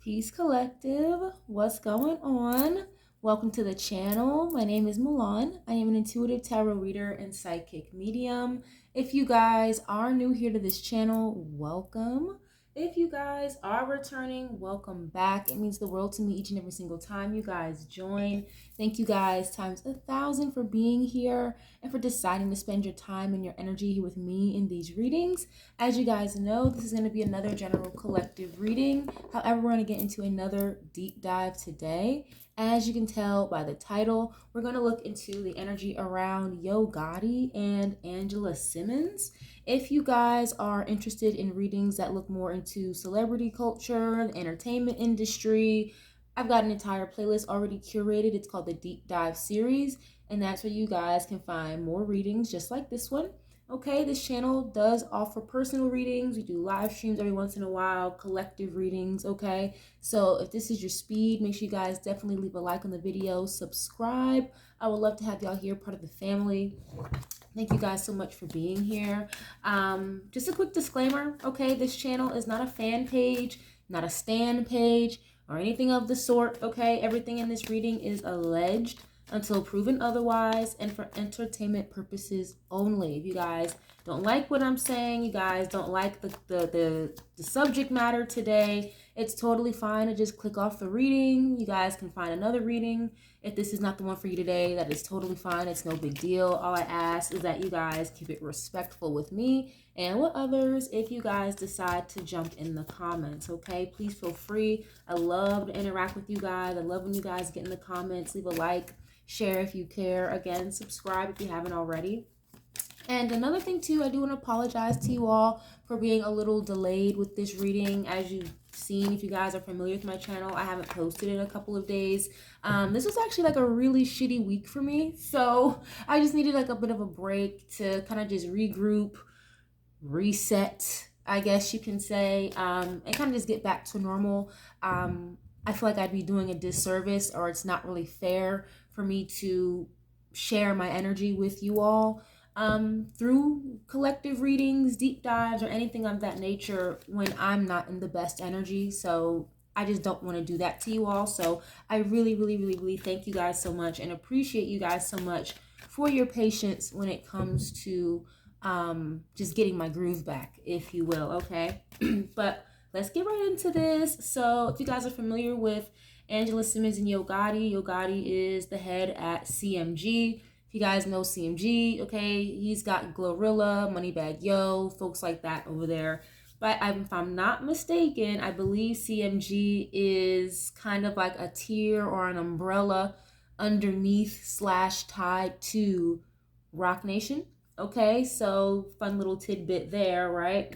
Peace Collective, what's going on? Welcome to the channel. My name is Milan. I am an intuitive tarot reader and psychic medium. If you guys are new here to this channel, welcome. If you guys are returning, welcome back. It means the world to me each and every single time you guys join. Thank you guys times 1,000 for being here and for deciding to spend your time and your energy here with me in these readings. As you guys know, this is going to be another general collective reading. However, we're going to get into another deep dive today. As you can tell by the title, we're going to look into the energy around Yo Gotti and Angela Simmons. If you guys are interested in readings that look more into celebrity culture, the entertainment industry, I've got an entire playlist already curated. It's called the Deep Dive series, and that's where you guys can find more readings just like this one. Okay, this channel does offer personal readings. We do live streams every once in a while, collective readings, okay? So if this is your speed, make sure you guys definitely leave a like on the video, subscribe. I would love to have y'all here, part of the family. Thank you guys so much for being here. Just a quick disclaimer, okay? This channel is not a fan page, not a stan page, or anything of the sort, okay? Everything in this reading is alleged until proven otherwise and for entertainment purposes only. If you guys don't like what I'm saying, you guys don't like the subject matter today, it's totally fine to just click off the reading. You guys can find another reading. If this is not the one for you today, that is totally fine. It's no big deal. All I ask is that you guys keep it respectful with me and with others. If you guys decide to jump in the comments, okay, please feel free. I love to interact with you guys. I love when you guys get in the comments. Leave a like, share if you care. Again, subscribe if you haven't already. And another thing too, I do want to apologize to you all for being a little delayed with this reading. As you've seen, if you guys are familiar with my channel, I haven't posted in a couple of days. This was actually like a really shitty week for me, so I just needed like a bit of a break to kind of just regroup, reset, I guess you can say, and kind of just get back to normal. I feel like I'd be doing a disservice, or it's not really fair for me to share my energy with you all through collective readings, deep dives, or anything of that nature when I'm not in the best energy. So I just don't want to do that to you all. So I really thank you guys so much and appreciate you guys so much for your patience when it comes to just getting my groove back, if you will, okay? But let's get right into this. So if you guys are familiar with Angela Simmons and Yo Gotti is the head at CMG. If you guys know CMG, okay, he's got Glorilla, Moneybag Yo, folks like that over there. But if I'm not mistaken, I believe CMG is kind of like a tier or an umbrella underneath / tied to Roc Nation. Okay, so fun little tidbit there, right?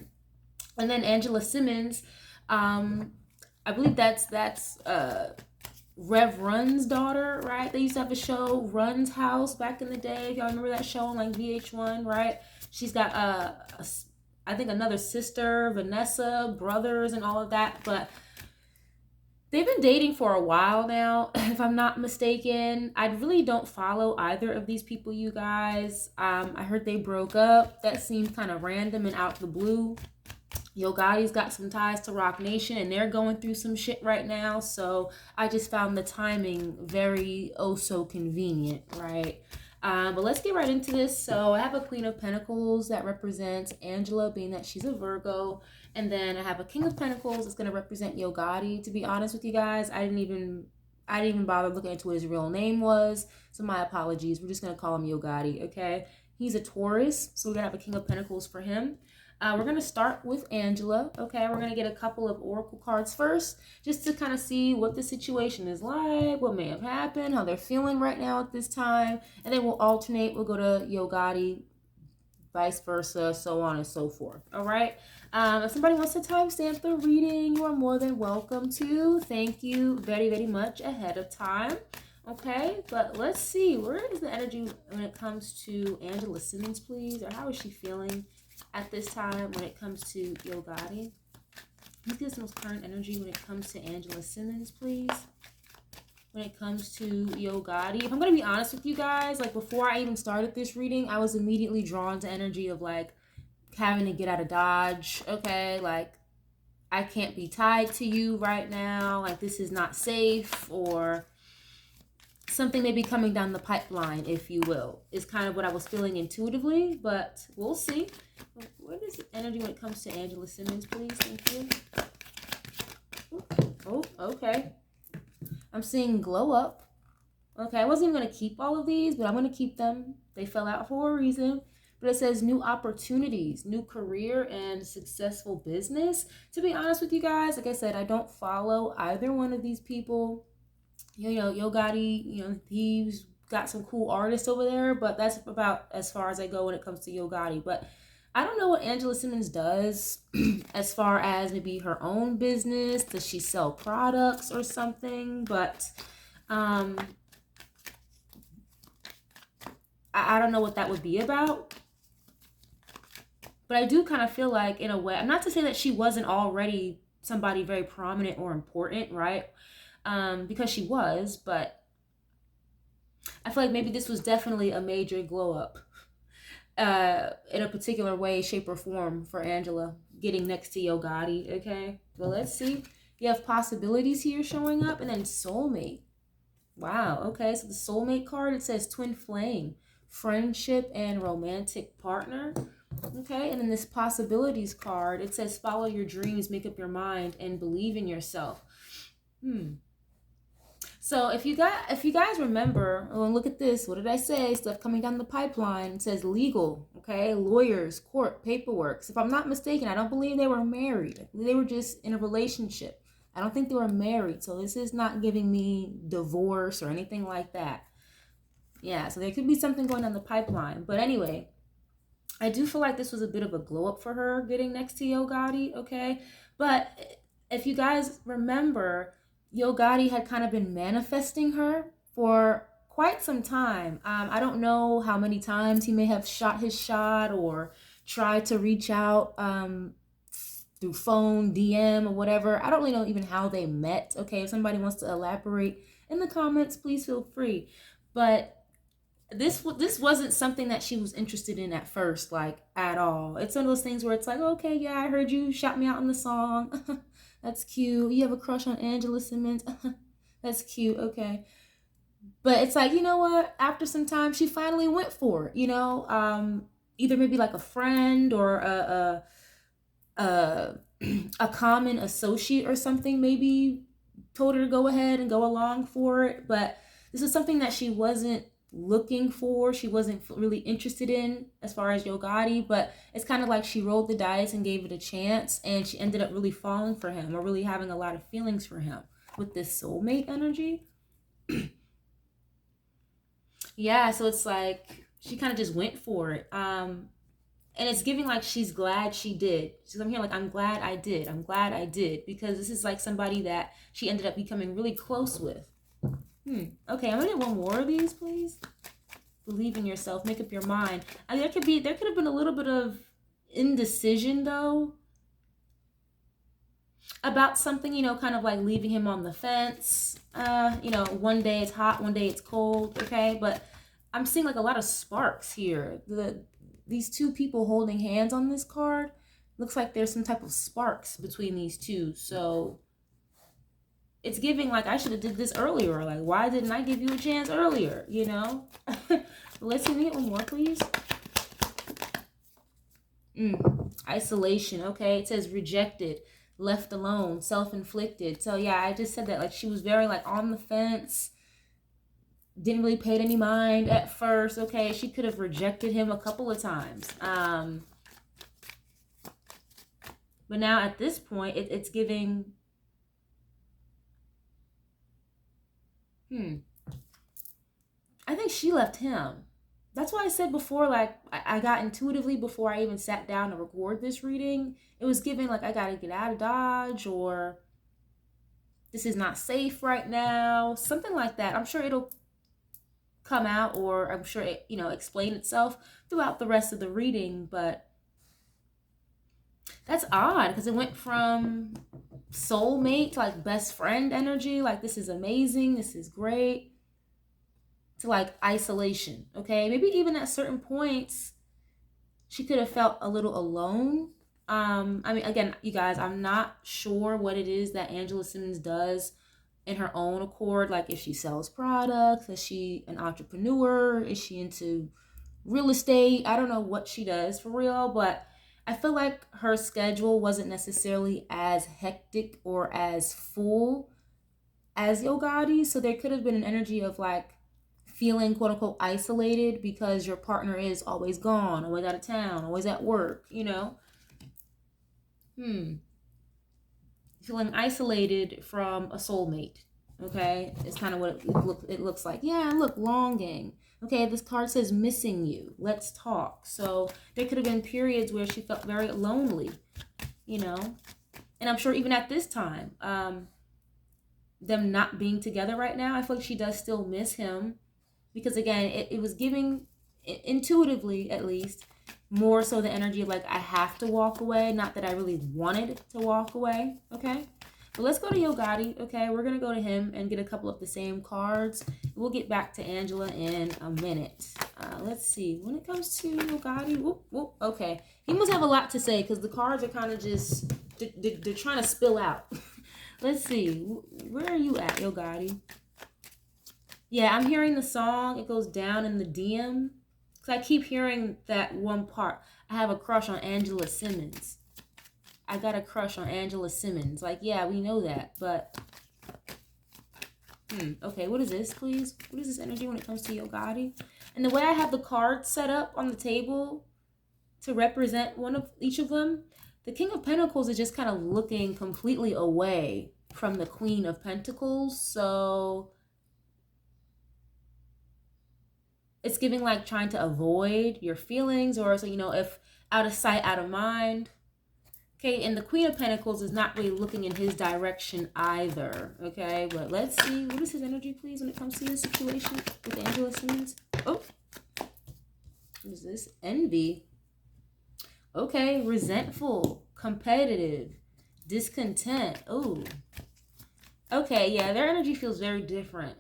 And then Angela Simmons, I believe that's Rev Run's daughter, right? They used to have a show, Run's House, back in the day. If y'all remember that show on like VH1, right? She's got I think another sister, Vanessa, brothers, and all of that. But they've been dating for a while now, if I'm not mistaken. I really don't follow either of these people, you guys. I heard they broke up. That seemed kind of random and out of the blue. Yo Gotti's got some ties to Roc Nation, and they're going through some shit right now. So I just found the timing very so convenient, right? But let's get right into this. So I have a Queen of Pentacles that represents Angela, being that she's a Virgo. And then I have a King of Pentacles that's going to represent Yo Gotti. To be honest with you guys, I didn't even bother looking into what his real name was. So my apologies. We're just going to call him Yo Gotti, okay? He's a Taurus, so we're going to have a King of Pentacles for him. We're going to start with Angela, okay? We're going to get a couple of oracle cards first, just to kind of see what the situation is like, what may have happened, how they're feeling right now at this time, and then we'll alternate. We'll go to Yo Gotti, vice versa, so on and so forth, all right? If somebody wants to timestamp the reading, you are more than welcome to. Thank you very much ahead of time. Okay, but let's see. Where is the energy when it comes to Angela Simmons, please? Or how is she feeling at this time when it comes to Yo Gotti? Let's get some most current energy when it comes to Angela Simmons, please. When it comes to Yo Gotti. If I'm going to be honest with you guys, like before I even started this reading, I was immediately drawn to energy of like having to get out of Dodge, okay? Like I can't be tied to you right now, like this is not safe, or something may be coming down the pipeline, if you will, is kind of what I was feeling intuitively, but we'll see. What is the energy when it comes to Angela Simmons, please? Thank you. Oh, okay. I'm seeing glow up. Okay, I wasn't even going to keep all of these, but I'm going to keep them. They fell out for a reason. But it says new opportunities, new career, and successful business. To be honest with you guys, like I said, I don't follow either one of these people. You know, Yo Gotti, you know, he's got some cool artists over there, but that's about as far as I go when it comes to Yo Gotti. But I don't know what Angela Simmons does as far as maybe her own business. Does she sell products or something? But I don't know what that would be about. But I do kind of feel like, in a way, not to say that she wasn't already somebody very prominent or important, right? Because she was, but I feel like maybe this was definitely a major glow up in a particular way, shape, or form for Angela getting next to Yo Gotti, okay? Well, let's see. You have possibilities here showing up, and then soulmate. Wow, okay, so the soulmate card, it says twin flame, friendship, and romantic partner. Okay, and then this possibilities card, it says follow your dreams, make up your mind, and believe in yourself. So if you guys remember, oh, and look at this, what did I say? Stuff coming down the pipeline. It says legal, okay, lawyers, court, paperwork. So if I'm not mistaken, I don't believe they were married. I believe they were just in a relationship. I don't think they were married. So this is not giving me divorce or anything like that. Yeah, so there could be something going on the pipeline. But anyway, I do feel like this was a bit of a glow up for her getting next to Yo Gotti, okay? But if you guys remember, Yo Gotti had kind of been manifesting her for quite some time. I don't know how many times he may have shot his shot or tried to reach out through phone, DM, or whatever. I don't really know even how they met. Okay, if somebody wants to elaborate in the comments, please feel free. But this wasn't something that she was interested in at first, like at all. It's one of those things where it's like, okay, yeah, I heard you shout me out in the song. That's cute. You have a crush on Angela Simmons. That's cute. Okay. But it's like, you know what? After some time, she finally went for it. You know, either maybe like a friend or a a common associate or something maybe told her to go ahead and go along for it. But this is something that she wasn't looking for. She wasn't really interested in as far as Yo Gotti, but it's kind of like she rolled the dice and gave it a chance, and she ended up really falling for him or really having a lot of feelings for him with this soulmate energy. Yeah, so it's like she kind of just went for it. And it's giving like she's glad she did. So I'm here like, I'm glad I did. I'm glad I did. Because this is like somebody that she ended up becoming really close with. Okay, I'm gonna get one more of these, please. Believe in yourself. Make up your mind. I mean, there could have been a little bit of indecision though about something, you know, kind of like leaving him on the fence. You know, one day it's hot, one day it's cold. Okay, but I'm seeing like a lot of sparks here. These two people holding hands on this card, looks like there's some type of sparks between these two. So it's giving like I should have did this earlier. Like, why didn't I give you a chance earlier? You know? Let's see, get one more, please. Isolation. Okay, it says rejected, left alone, self-inflicted. So yeah, I just said that like she was very like on the fence. Didn't really pay it any mind at first. Okay, she could have rejected him a couple of times. But now at this point, it's giving. I think she left him. That's why I said before, like, I got intuitively before I even sat down to record this reading. It was giving, like, I gotta get out of Dodge, or this is not safe right now. Something like that. I'm sure it'll come out, or I'm sure it, you know, explain itself throughout the rest of the reading. But that's odd, because it went from soulmate to, like, best friend energy. Like, this is amazing. This is great. To like isolation, okay? Maybe even at certain points, she could have felt a little alone. I mean, again, you guys, I'm not sure what it is that Angela Simmons does in her own accord. Like, if she sells products, is she an entrepreneur? Is she into real estate? I don't know what she does for real, but I feel like her schedule wasn't necessarily as hectic or as full as Yo Gotti. So there could have been an energy of like feeling quote unquote isolated because your partner is always gone, always out of town, always at work, you know? Feeling isolated from a soulmate. Okay, it's kind of what it looks like. Yeah, look, longing. Okay, this card says missing you. Let's talk. So there could have been periods where she felt very lonely, you know, and I'm sure even at this time, them not being together right now, I feel like she does still miss him because again, it was giving intuitively at least more so the energy of like I have to walk away, not that I really wanted to walk away. Okay, but let's go to Yo Gotti. Okay, we're gonna go to him and get a couple of the same cards. We'll get back to Angela in a minute. Let's see. When it comes to Yo Gotti, whoop, whoop, okay, he must have a lot to say because the cards are kind of just they're trying to spill out. Let's see. Where are you at, Yo Gotti? Yeah, I'm hearing the song. It goes down in the DM. Because I keep hearing that one part. I have a crush on Angela Simmons. I got a crush on Angela Simmons. Like, yeah, we know that. But, okay, what is this, please? What is this energy when it comes to Yo Gotti? And the way I have the cards set up on the table to represent one of each of them, the King of Pentacles is just kind of looking completely away from the Queen of Pentacles. So it's giving like trying to avoid your feelings, or so, you know, if out of sight, out of mind. Okay, and the Queen of Pentacles is not really looking in his direction either. Okay, but let's see. What is his energy, please, when it comes to this situation with Angela Simmons? Oh, what is this? Envy. Okay, resentful, competitive, discontent. Oh, okay, yeah, their energy feels very different.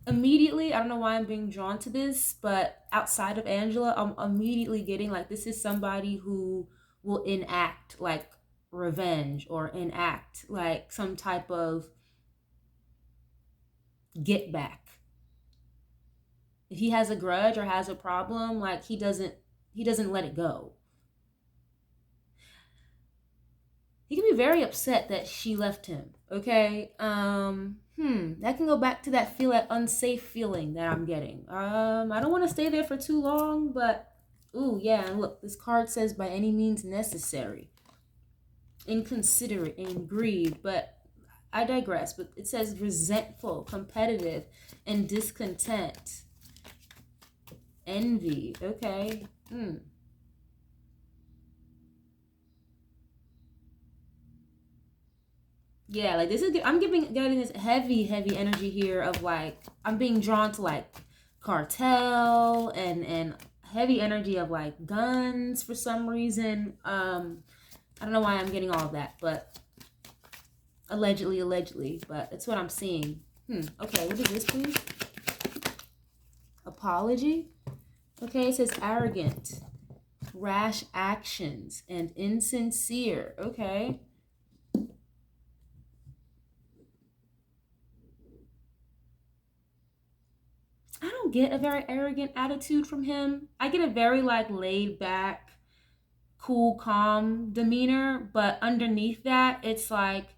Immediately, I don't know why I'm being drawn to this, but outside of Angela, I'm immediately getting like this is somebody who will enact like revenge or enact like some type of get back. If he has a grudge or has a problem, like he doesn't let it go. He can be very upset that she left him. Okay. That can go back to that unsafe feeling that I'm getting. I don't want to stay there for too long, but ooh, yeah, and look, this card says by any means necessary. Inconsiderate and greed, but I digress. But it says resentful, competitive, and discontent. Envy. Okay. Yeah, like this is, I'm getting this heavy energy here of like, I'm being drawn to like cartel and heavy energy of like guns for some reason. I don't know why I'm getting all of that, but allegedly, but it's what I'm seeing. Okay, what is this, please? Apology. Okay, it says arrogant, rash actions, and insincere. Okay. I don't get a very arrogant attitude from him. I get a very like laid back, cool, calm demeanor, but underneath that, it's like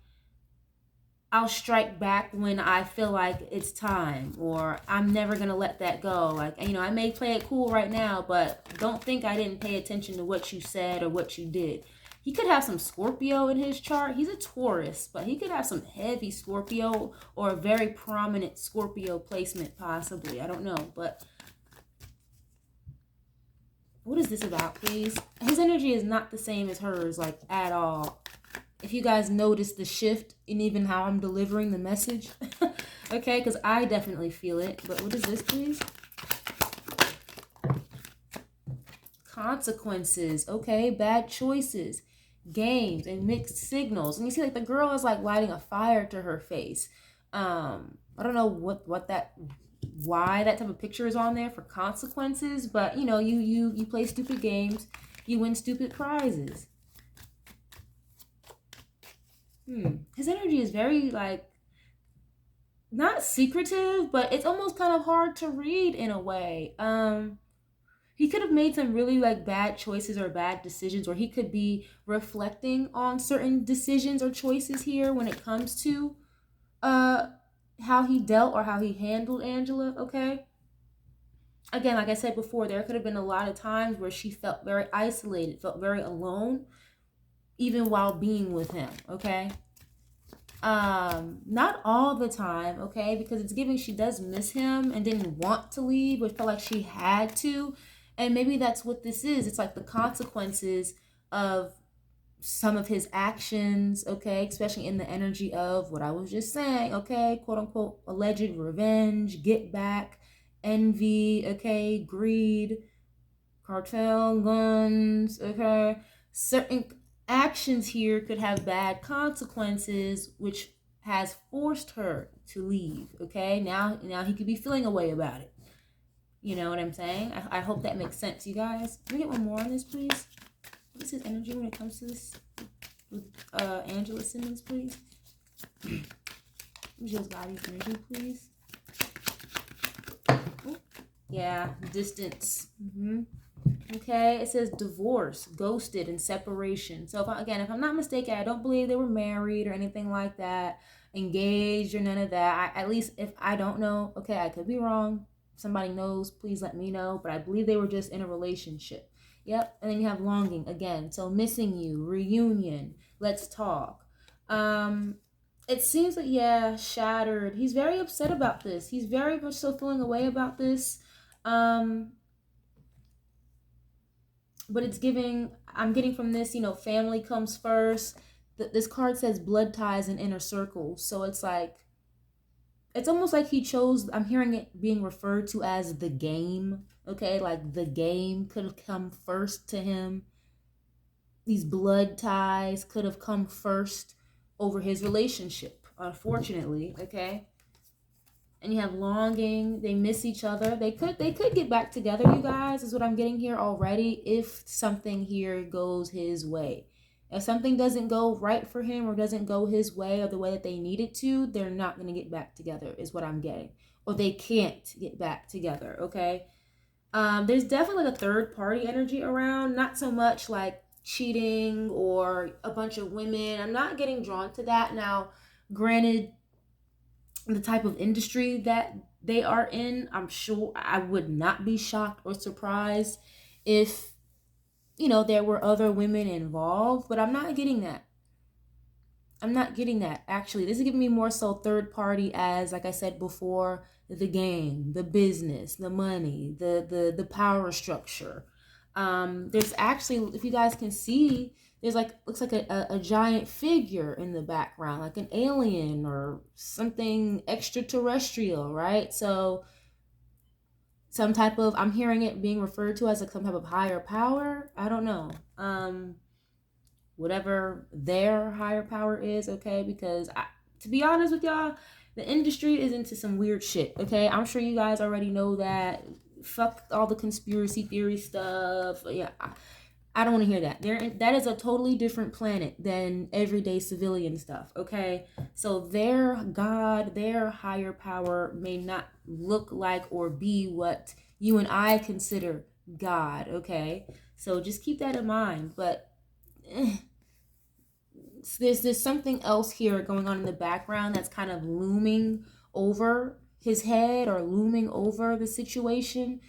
I'll strike back when I feel like it's time, or I'm never gonna let that go. Like, you know, I may play it cool right now, but don't think I didn't pay attention to what you said or what you did. He could have some Scorpio in his chart. He's a Taurus, but he could have some heavy Scorpio or a very prominent Scorpio placement possibly. I don't know, but what is this about, please? His energy is not the same as hers, like, at all. If you guys notice the shift in even how I'm delivering the message, okay, because I definitely feel it. But what is this, please? Consequences, okay, bad choices, games, and mixed signals. And you see, like, the girl is like lighting a fire to her face. I don't know why that type of picture is on there for consequences, but you know, you play stupid games, You win stupid prizes. His energy is very, like, not secretive, but it's almost kind of hard to read in a way. He could have made some really, like, bad choices or bad decisions, or he could be reflecting on certain decisions or choices here when it comes to how he dealt or how he handled Angela, okay? Again, like I said before, there could have been a lot of times where she felt very isolated, felt very alone, even while being with him, okay? Not all the time, okay? Because it's giving she does miss him and didn't want to leave, but felt like she had to. And maybe that's what this is. It's like the consequences of some of his actions, okay? Especially in the energy of what I was just saying, okay? Quote unquote, alleged revenge, get back, envy, okay? Greed, cartel, guns, okay? Certain actions here could have bad consequences, which has forced her to leave, okay? Now he could be feeling a way about it. You know what I'm saying? I hope that makes sense, you guys. Can we get one more on this, please? What is his energy when it comes to this with Angela Simmons, please? Just Gotti's energy, please. Ooh. Yeah, distance. Okay, it says divorce, ghosted, and separation. So if I'm not mistaken, I don't believe they were married or anything like that, engaged or none of that. At least if I don't know, okay, I could be wrong. If somebody knows, please let me know. But I believe they were just in a relationship. Yep, and then you have longing again. So missing you, reunion, let's talk. It seems that, yeah, shattered. He's very upset about this. He's very much so feeling away about this. But it's I'm getting from this, family comes first. This card says blood ties and inner circles. So it's like, it's almost like he chose, I'm hearing it being referred to as the game. Okay, like the game could have come first to him. These blood ties could have come first over his relationship, unfortunately, okay? And you have longing, they miss each other. They could get back together, you guys, is what I'm getting here already, if something here goes his way. If something doesn't go right for him or doesn't go his way or the way that they need it to, they're not going to get back together, is what I'm getting. Or they can't get back together, okay? There's definitely like a third party energy around, not so much like cheating or a bunch of women. I'm not getting drawn to that. Now, granted, the type of industry that they are in, I'm sure I would not be shocked or surprised if, there were other women involved, but I'm not getting that. Actually, this is giving me more so third party, as like I said before, the game, the business, the money, the power structure. There's actually, if you guys can see, there's like, looks like a giant figure in the background, like an alien or something extraterrestrial, right? So some type of, I'm hearing it being referred to as like some type of higher power. I don't know. Whatever their higher power is, okay? Because to be honest with y'all, the industry is into some weird shit, okay? I'm sure you guys already know that. Fuck all the conspiracy theory stuff. Yeah, I don't want to hear that. That is a totally different planet than everyday civilian stuff, okay? So their God, their higher power may not look like or be what you and I consider God, okay? So just keep that in mind. But there's something else here going on in the background that's kind of looming over his head or looming over the situation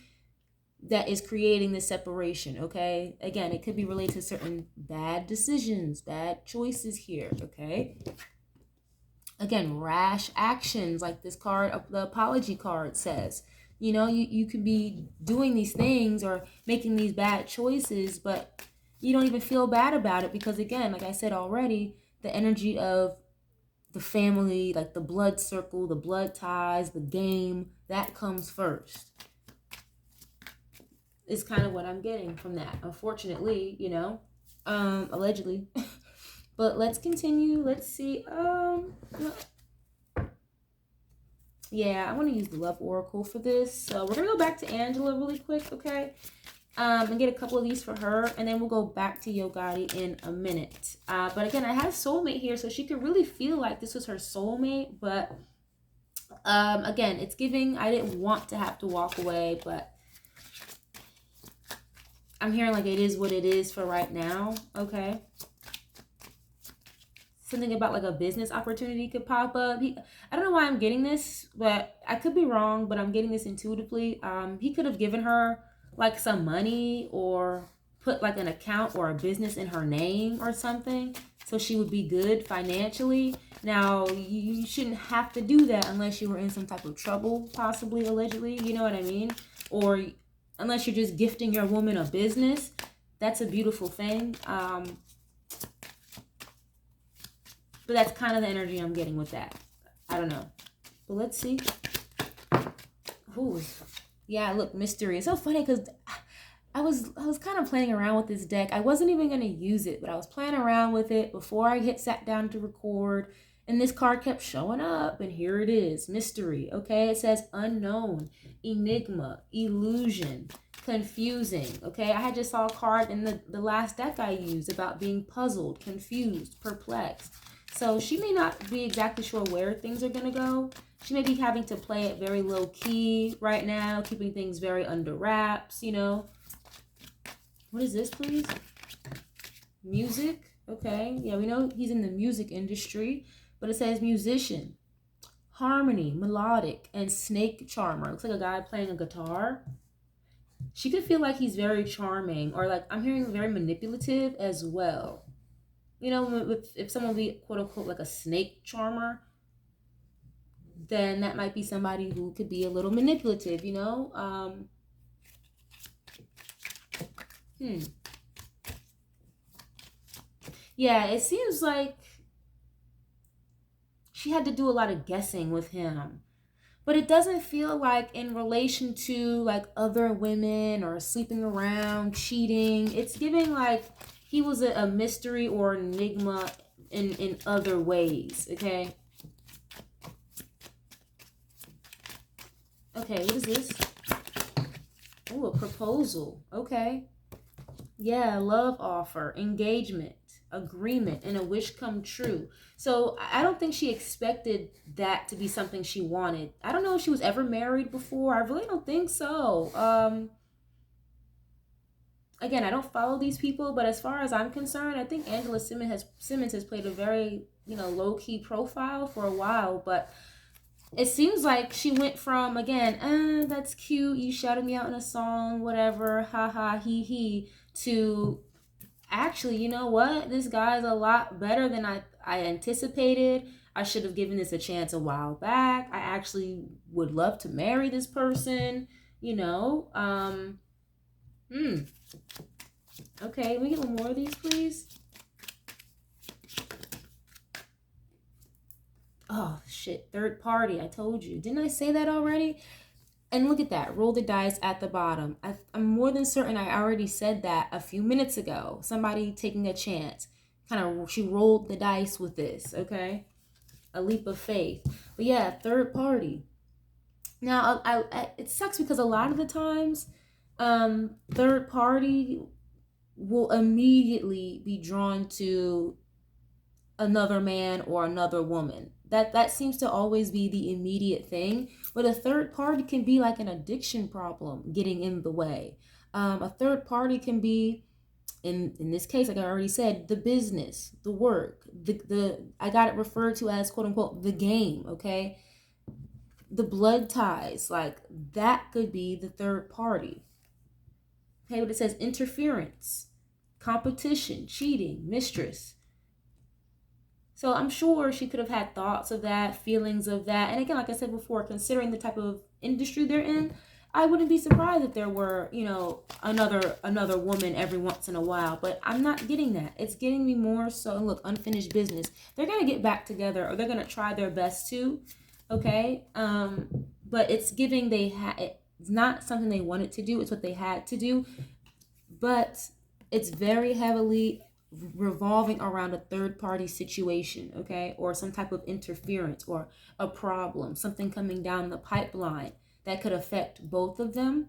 that is creating this separation, okay? Again, it could be related to certain bad decisions, bad choices here, okay? Again, rash actions, like this card, the apology card says. You could be doing these things or making these bad choices, but you don't even feel bad about it because, again, like I said already, the energy of the family, like the blood circle, the blood ties, the game, that comes first. Is kind of what I'm getting from that, unfortunately, allegedly. But let's continue. Let's see. Yeah, I want to use the Love Oracle for this. So we're going to go back to Angela really quick, okay? And get a couple of these for her, and then we'll go back to Yo Gotti in a minute. But again, I have soulmate here, so she could really feel like this was her soulmate. But again, it's giving. I didn't want to have to walk away, but I'm hearing like it is what it is for right now. Okay. Something about like a business opportunity could pop up. I don't know why I'm getting this, but I could be wrong, but I'm getting this intuitively. He could have given her like some money or put like an account or a business in her name or something so she would be good financially. Now, you shouldn't have to do that unless you were in some type of trouble, possibly, allegedly, you know what I mean? Or unless you're just gifting your woman a business. That's a beautiful thing. But that's kind of the energy I'm getting with that. I don't know. But let's see. Ooh. Yeah, look, mystery. It's so funny because I was kind of playing around with this deck. I wasn't even going to use it, but I was playing around with it before I sat down to record. And this card kept showing up. And here it is. Mystery. Okay, it says unknown, enigma, illusion, confusing. Okay, I had just saw a card in the last deck I used about being puzzled, confused, perplexed. So she may not be exactly sure where things are going to go. She may be having to play it very low key right now, keeping things very under wraps, you know. What is this, please? Music. Okay. Yeah, we know he's in the music industry, but it says musician, harmony, melodic, and snake charmer. Looks like a guy playing a guitar. She could feel like he's very charming, or like I'm hearing very manipulative as well. You know, if someone be quote unquote like a snake charmer, then that might be somebody who could be a little manipulative, you know? Yeah, it seems like she had to do a lot of guessing with him. But it doesn't feel like in relation to like other women or sleeping around, cheating. It's giving like he was a mystery or enigma in other ways, okay? Okay, what is this? Oh, a proposal. Okay. Yeah, love offer, engagement, agreement, and a wish come true. So I don't think she expected that to be something she wanted. I don't know if she was ever married before. I really don't think so. Again, I don't follow these people, but as far as I'm concerned, I think Angela Simmons has played a very, you know, low-key profile for a while, but it seems like she went from, again, that's cute, you shouted me out in a song, whatever, haha, he, to actually, you know what? This guy's a lot better than I anticipated. I should have given this a chance a while back. I actually would love to marry this person, you know. Okay, let me get one more of these, please. Oh, shit. Third party. I told you. Didn't I say that already? And look at that. Roll the dice at the bottom. I'm more than certain I already said that a few minutes ago. Somebody taking a chance. She rolled the dice with this, okay? A leap of faith. But yeah, third party. Now, it sucks because a lot of the times, third party will immediately be drawn to another man or another woman. That seems to always be the immediate thing. But a third party can be like an addiction problem getting in the way. A third party can be, in this case, like I already said, the business, the work, the I got it referred to as quote unquote the game, okay? The blood ties, like that could be the third party. Okay, but it says interference, competition, cheating, mistress. So I'm sure she could have had thoughts of that, feelings of that. And again, like I said before, considering the type of industry they're in, I wouldn't be surprised if there were, you know, another woman every once in a while. But I'm not getting that. It's getting me more so, look, unfinished business. They're going to get back together, or they're going to try their best to, okay? But it's giving it's not something they wanted to do. It's what they had to do. But it's very heavily revolving around a third party situation, okay, or some type of interference or a problem, something coming down the pipeline that could affect both of them.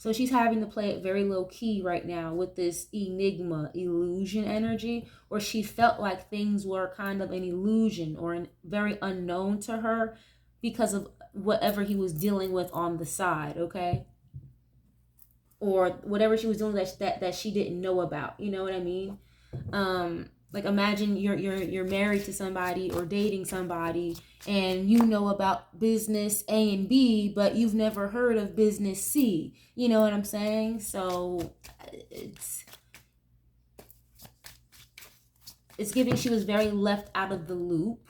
So she's having to play it very low key right now with this enigma, illusion energy, or she felt like things were kind of an illusion or very unknown to her because of whatever he was dealing with on the side, okay? Or whatever she was doing that she didn't know about. You know what I mean? Like imagine you're married to somebody or dating somebody and you know about business A and B, but you've never heard of business C. You know what I'm saying? So it's giving she was very left out of the loop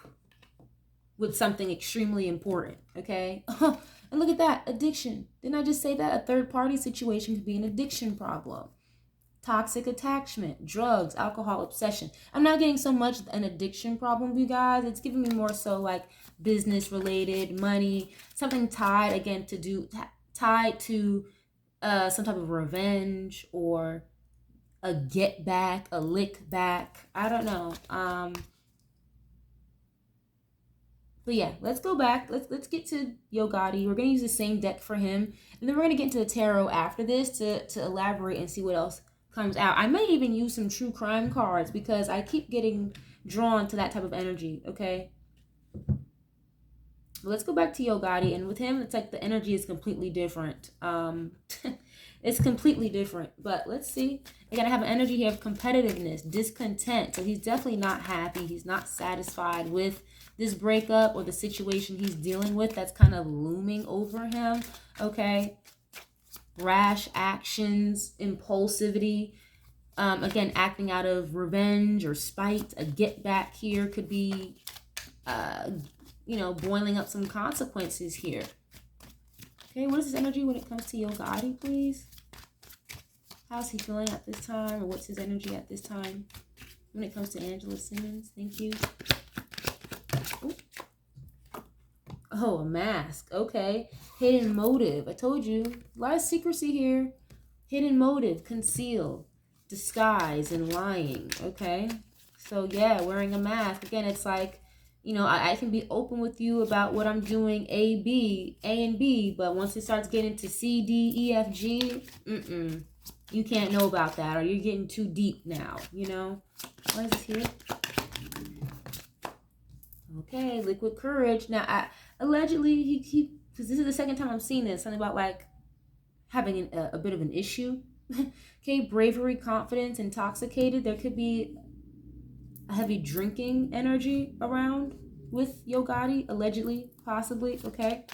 with something extremely important, okay? And look at that, addiction. Didn't I just say that a third party situation could be an addiction problem? Toxic attachment, drugs, alcohol, obsession. I'm not getting so much an addiction problem, you guys. It's giving me more so like business related, money, something tied again tied to some type of revenge or a get back, a lick back. I don't know. But yeah, let's go back. Let's get to Yo Gotti. We're gonna use the same deck for him, and then we're gonna get into the tarot after this to elaborate and see what else comes out. I may even use some true crime cards because I keep getting drawn to that type of energy. Okay, but let's go back to Yo Gotti, and with him, it's like the energy is completely different. It's completely different. But let's see. I gotta have an energy here of competitiveness, discontent. So he's definitely not happy. He's not satisfied with this breakup or the situation he's dealing with that's kind of looming over him. Okay, rash actions, impulsivity, again acting out of revenge or spite. A get back here could be boiling up some consequences here. Okay, what is his energy when it comes to Yo Gotti, please? How's he feeling at this time, or what's his energy at this time when it comes to Angela Simmons? Thank you. Ooh. Oh, a mask. Okay. Hidden motive. I told you. A lot of secrecy here. Hidden motive. Conceal. Disguise and lying. Okay. So, yeah, wearing a mask. Again, it's like, I can be open with you about what I'm doing A and B, but once it starts getting to C, D, E, F, G, you can't know about that, or you're getting too deep now, What is this here? Okay, liquid courage. Now, allegedly, he because this is the second time I'm seeing this, something about like having a bit of an issue. Okay, bravery, confidence, intoxicated. There could be a heavy drinking energy around with Yo Gotti, allegedly, possibly, okay?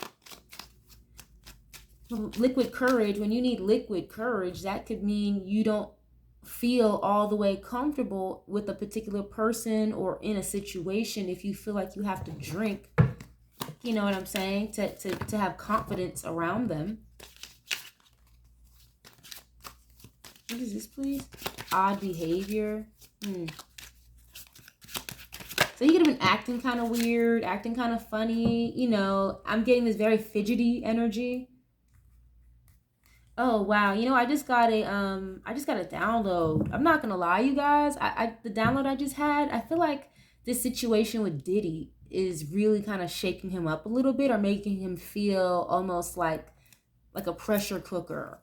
Liquid courage, when you need liquid courage, that could mean you don't feel all the way comfortable with a particular person or in a situation if you feel like you have to drink, you know what I'm saying, to have confidence around them. What is this, please? Odd behavior. So he could have been acting kind of weird, acting kind of funny. I'm getting this very fidgety energy. Oh wow, I just got a download. I'm not gonna lie, you guys. The download I just had, I feel like this situation with Diddy is really kind of shaking him up a little bit or making him feel almost like a pressure cooker.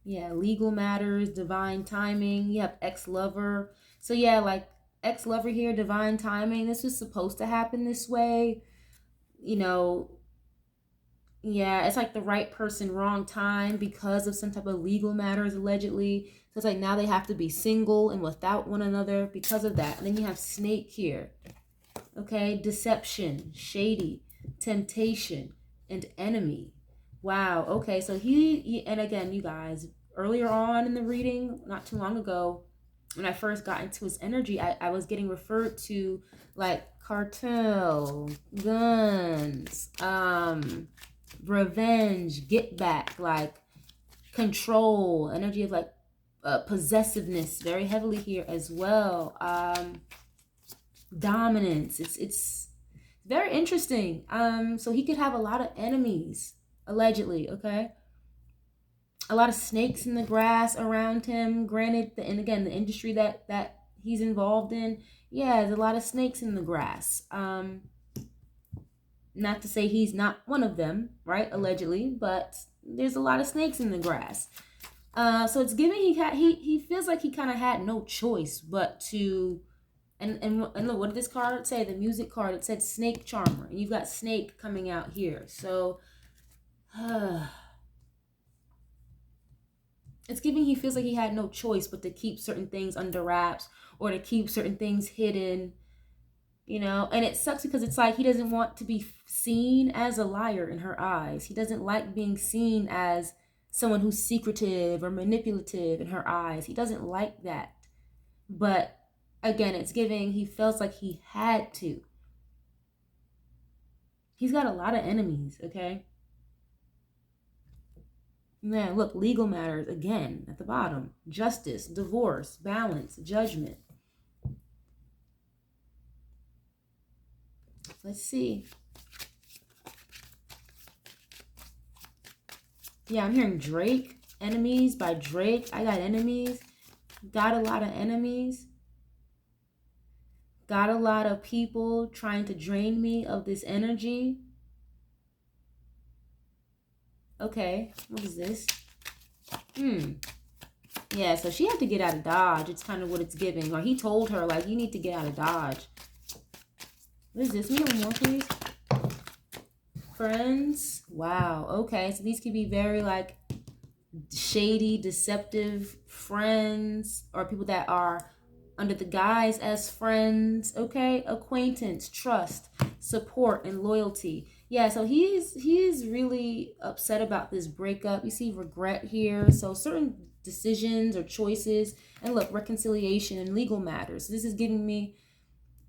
Yeah, legal matters, divine timing. You have ex-lover. So yeah, like ex-lover here, divine timing. This was supposed to happen this way. Yeah, it's like the right person, wrong time because of some type of legal matters, allegedly. So it's like now they have to be single and without one another because of that. And then you have snake here. Okay, deception, shady, temptation, and enemy. Wow, okay, so and again, you guys, earlier on in the reading, not too long ago, when I first got into his energy, I was getting referred to like cartel, guns, revenge, get back, like control, energy of like possessiveness very heavily here as well. Dominance. It's very interesting. So he could have a lot of enemies, allegedly, okay? A lot of snakes in the grass around him. Granted, and again, the industry that he's involved in, yeah, there's a lot of snakes in the grass. Not to say he's not one of them, right? Allegedly, but there's a lot of snakes in the grass. So it's giving he feels like he kind of had no choice but to, and look, what did this card say? The music card, it said snake charmer, and you've got snake coming out here. So it's giving he feels like he had no choice but to keep certain things under wraps or to keep certain things hidden, you know. And it sucks because it's like he doesn't want to be seen as a liar in her eyes. He doesn't like being seen as someone who's secretive or manipulative in her eyes. He doesn't like that. But again, it's giving he feels like he had to. He's got a lot of enemies, okay? Man, look, legal matters again at the bottom. Justice, divorce, balance, judgment. Let's see. Yeah, I'm hearing Drake. Enemies by Drake. I got enemies. Got a lot of enemies. Got a lot of people trying to drain me of this energy. Okay, what is this? Yeah, so she had to get out of Dodge. It's kind of what it's giving. Or he told her, like, you need to get out of Dodge. What is this? Me one more, please. Friends. Wow. Okay, so these could be very, like, shady, deceptive friends. Or people that are under the guise as friends. Okay? Acquaintance, trust, support, and loyalty. Yeah, so he's really upset about this breakup. You see regret here. So certain decisions or choices, and look, reconciliation and legal matters. This is giving me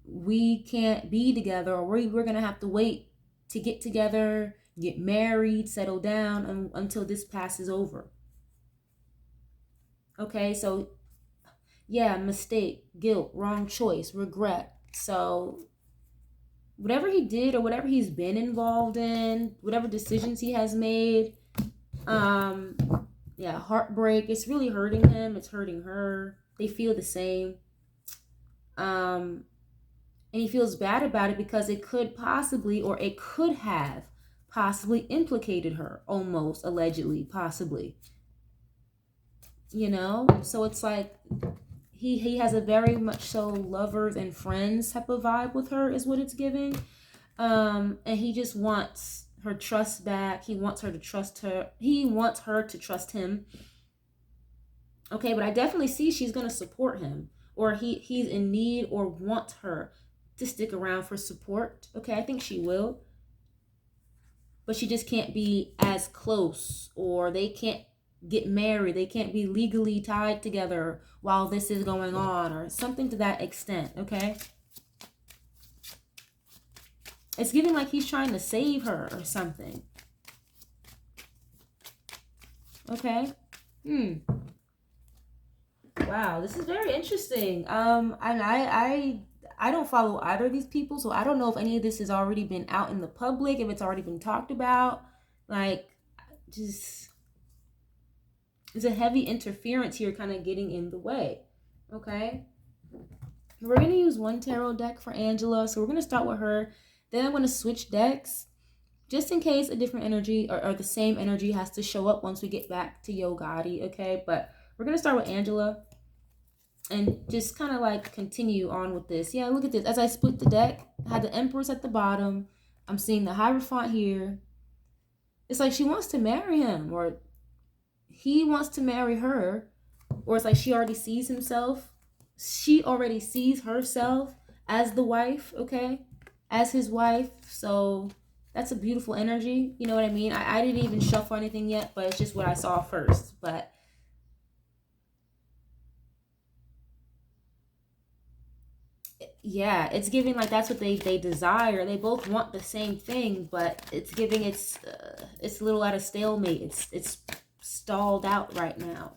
we can't be together, or we're gonna have to wait to get together, get married, settle down until this passes over. Okay, so yeah, mistake, guilt, wrong choice, regret. So whatever he did or whatever he's been involved in, whatever decisions he has made, yeah, heartbreak, it's really hurting him, it's hurting her. They feel the same. And he feels bad about it because it could possibly, or it could have possibly implicated her, almost, allegedly, possibly. You know? So it's like he has a very much so lovers and friends type of vibe with her is what it's giving. And he just wants her trust back. He wants her to trust her. He wants her to trust him. Okay, but I definitely see she's going to support him, or he's in need or wants her to stick around for support. Okay, I think she will. But she just can't be as close, or they can't get married. They can't be legally tied together while this is going on, or something to that extent, okay? It's giving like he's trying to save her or something. Okay? Wow, this is very interesting. And I don't follow either of these people, so I don't know if any of this has already been out in the public, if it's already been talked about. Like, just, there's a heavy interference here kind of getting in the way. Okay? We're going to use one tarot deck for Angela, so we're going to start with her. Then I'm going to switch decks, just in case a different energy or the same energy has to show up once we get back to Gotti, okay? But we're going to start with Angela and just kind of like continue on with this. Yeah, look at this. As I split the deck, I had the Empress at the bottom. I'm seeing the Hierophant here. It's like she wants to marry him, or he wants to marry her, or it's like she already sees himself. She already sees herself as the wife, okay? As his wife. So that's a beautiful energy. You know what I mean? I didn't even shuffle anything yet, but it's just what I saw first. But yeah, it's giving like that's what they desire. They both want the same thing, but it's giving it's a little at a stalemate. It's stalled out right now.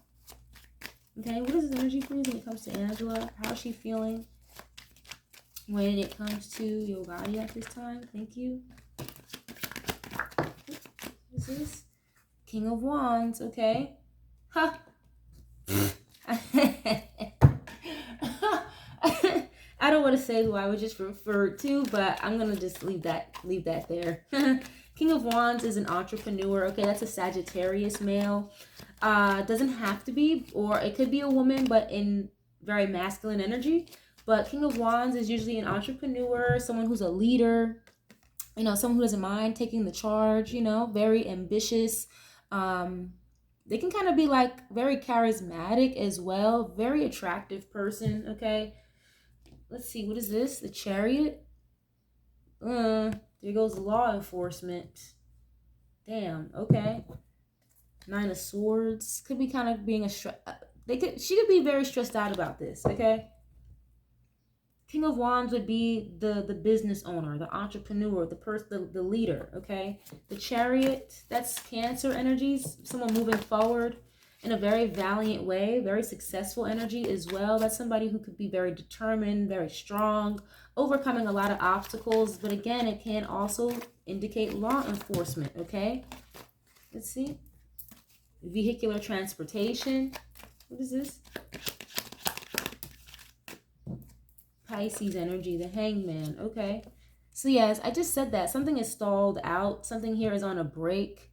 Okay, what is his energy, please, when it comes to Angela? How is she feeling when it comes to Gotti at this time? Thank you. What is this? King of Wands, okay. Huh. I don't want to say who I was just referred to, but I'm gonna just leave that there. King of Wands is an entrepreneur. Okay, that's a Sagittarius male. Doesn't have to be, or it could be a woman, but in very masculine energy. But King of Wands is usually an entrepreneur, someone who's a leader, you know, someone who doesn't mind taking the charge, you know, very ambitious. They can kind of be like very charismatic as well, very attractive person. Okay, let's see, what is this? The Chariot. There goes law enforcement. Damn. Okay. Nine of Swords could be kind of being a she could be very stressed out about this. Okay. King of Wands would be the business owner, the entrepreneur, the leader, okay? The Chariot, that's Cancer energies, someone moving forward in a very valiant way, very successful energy as well. That's somebody who could be very determined, very strong, overcoming a lot of obstacles. But again, it can also indicate law enforcement, okay? Let's see. Vehicular transportation. What is this? Pisces energy, the Hangman. Okay. So yes, I just said that. Something is stalled out. Something here is on a break.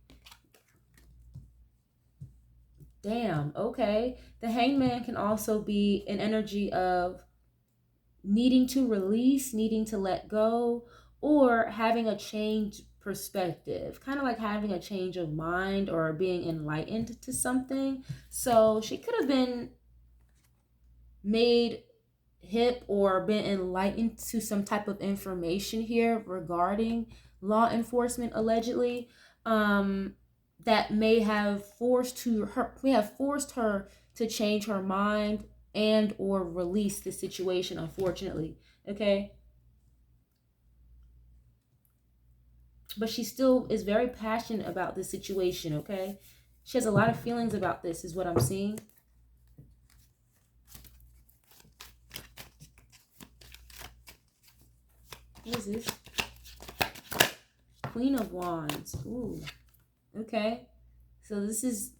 Damn. Okay. The Hangman can also be an energy of needing to release, needing to let go, or having a change perspective. Kind of like having a change of mind or being enlightened to something. So she could have been made hip or been enlightened to some type of information here regarding law enforcement, allegedly, that may have forced her to change her mind and or release the situation, unfortunately. Okay, but she still is very passionate about this situation. Okay, she has a lot of feelings about this, is what I'm seeing. What is this? Queen of Wands. Ooh. Okay. So this is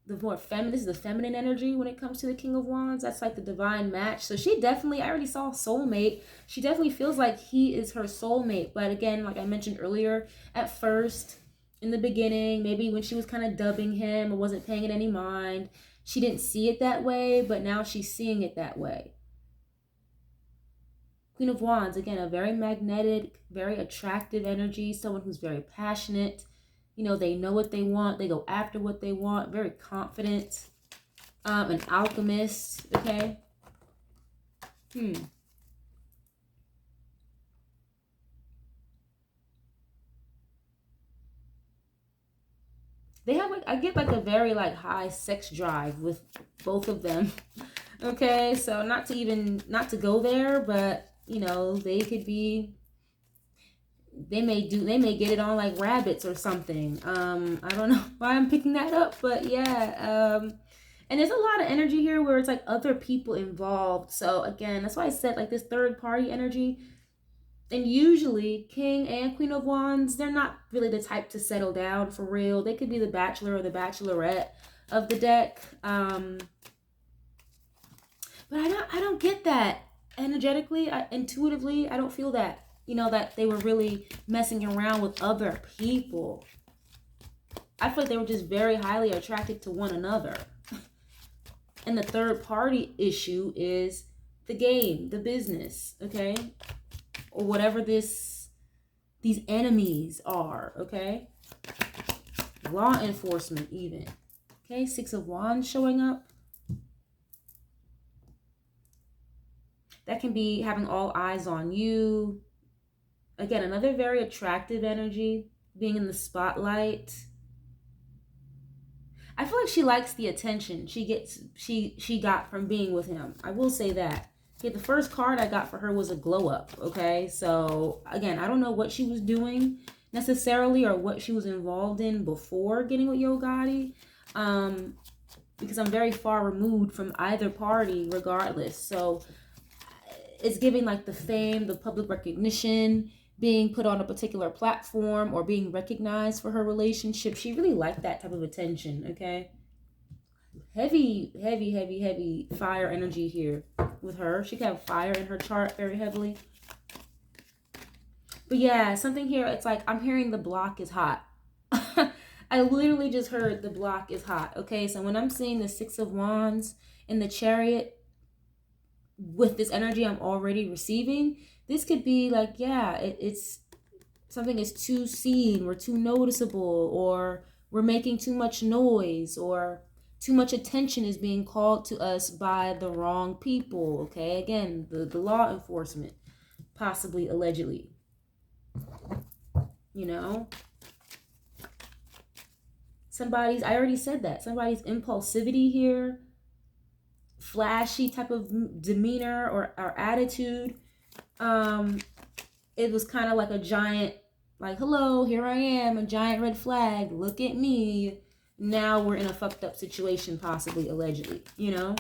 the more feminine. This is the feminine energy when it comes to the King of Wands. That's like the divine match. So she definitely, I already saw soulmate. She definitely feels like he is her soulmate. But again, like I mentioned earlier, at first, in the beginning, maybe when she was kind of dubbing him or wasn't paying it any mind, she didn't see it that way, but now she's seeing it that way. Queen of Wands, again, a very magnetic, very attractive energy, someone who's very passionate. You know, they know what they want. They go after what they want. Very confident. An alchemist, okay? They have like, I get like a very like high sex drive with both of them. Okay, so not to go there, but you know, they may get it on like rabbits or something. I don't know why I'm picking that up, but yeah. And there's a lot of energy here where it's like other people involved. So again, that's why I said like this third party energy. And usually King and Queen of Wands, they're not really the type to settle down for real. They could be the bachelor or the bachelorette of the deck. But I don't get that energetically, intuitively. I don't feel that, you know, that they were really messing around with other people. I feel like they were just very highly attracted to one another. And the third party issue is the game, the business, okay? Or whatever these enemies are, okay? Law enforcement even. Okay, Six of Wands showing up. That can be having all eyes on you. Again, another very attractive energy, being in the spotlight. I feel like she likes the attention she got from being with him. I will say that. Okay, the first card I got for her was a glow up, okay? So, again, I don't know what she was doing necessarily or what she was involved in before getting with Yo Gotti, because I'm very far removed from either party regardless. So, it's giving like the fame, the public recognition, being put on a particular platform or being recognized for her relationship. She really liked that type of attention, okay? Heavy fire energy here. with her. She could have fire in her chart very heavily. But yeah, something here, it's like I'm hearing the block is hot. I literally just heard the block is hot. Okay, so when I'm seeing the Six of Wands in the Chariot with this energy I'm already receiving, this could be like, yeah, it's something is too seen, we're too noticeable, or we're making too much noise, or too much attention is being called to us by the wrong people. Okay, again, the law enforcement, possibly, allegedly. You know, somebody's, I already said that, somebody's impulsivity here, flashy type of demeanor or attitude, it was kind of like a giant, like, hello, here I am, a giant red flag, look at me. Now we're in a fucked up situation, possibly, allegedly, you know?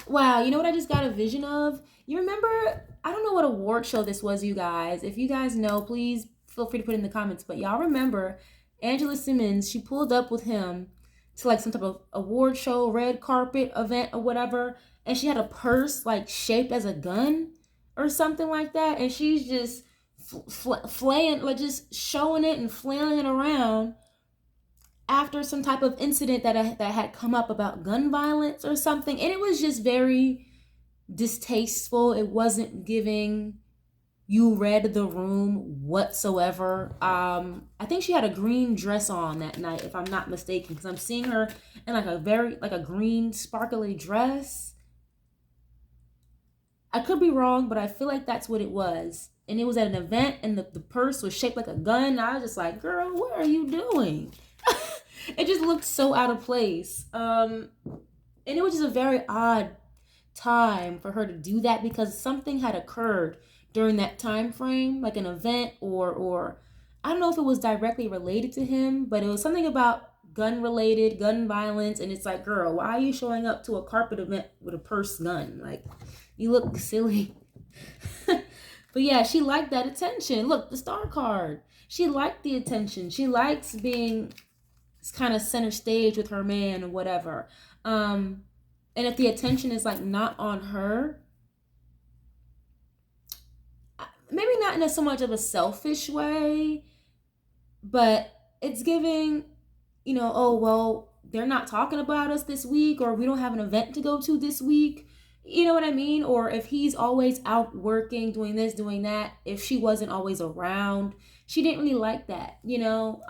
Wow, you know what I just got a vision of? You remember, I don't know what award show this was, you guys. If you guys know, please feel free to put it in the comments. But y'all remember Angela Simmons, she pulled up with him to like some type of award show, red carpet event or whatever. And she had a purse like shaped as a gun or something like that. And she's just flaying, like just showing it and flailing it around after some type of incident that had come up about gun violence or something. And it was just very distasteful. It wasn't giving you read the room whatsoever. I think she had a green dress on that night, if I'm not mistaken, because I'm seeing her in like a green sparkly dress. I could be wrong, but I feel like that's what it was. And it was at an event, and the purse was shaped like a gun. And I was just like, girl, what are you doing? It just looked so out of place. And it was just a very odd time for her to do that, because something had occurred during that time frame, like an event, or I don't know if it was directly related to him, but it was something about gun violence. And it's like, girl, why are you showing up to a carpet event with a purse gun? Like, you look silly. But yeah, she liked that attention. Look, the star card, she liked the attention. She likes being kind of center stage with her man or whatever. And if the attention is like not on her, maybe not in so much of a selfish way, but it's giving, you know, oh, well, they're not talking about us this week, or we don't have an event to go to this week. You know what I mean? Or if he's always out working, doing this, doing that, if she wasn't always around, she didn't really like that, you know?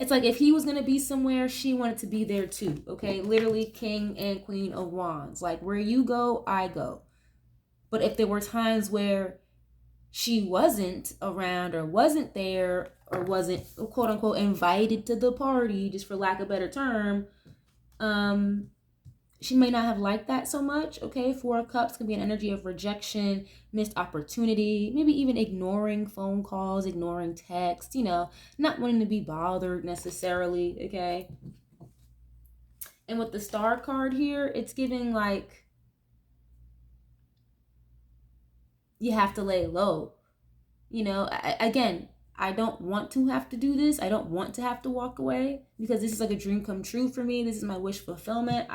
It's like if he was going to be somewhere, she wanted to be there too, okay? Literally King and Queen of Wands. Like, where you go, I go. But if there were times where she wasn't around or wasn't there or wasn't, quote unquote, invited to the party, just for lack of a better term, she may not have liked that so much, okay? Four of Cups can be an energy of rejection, missed opportunity, maybe even ignoring phone calls, ignoring texts, you know, not wanting to be bothered necessarily, okay? And with the Star card here, it's giving like, you have to lay low. You know, again, I don't want to have to do this. I don't want to have to walk away, because this is like a dream come true for me. This is my wish fulfillment.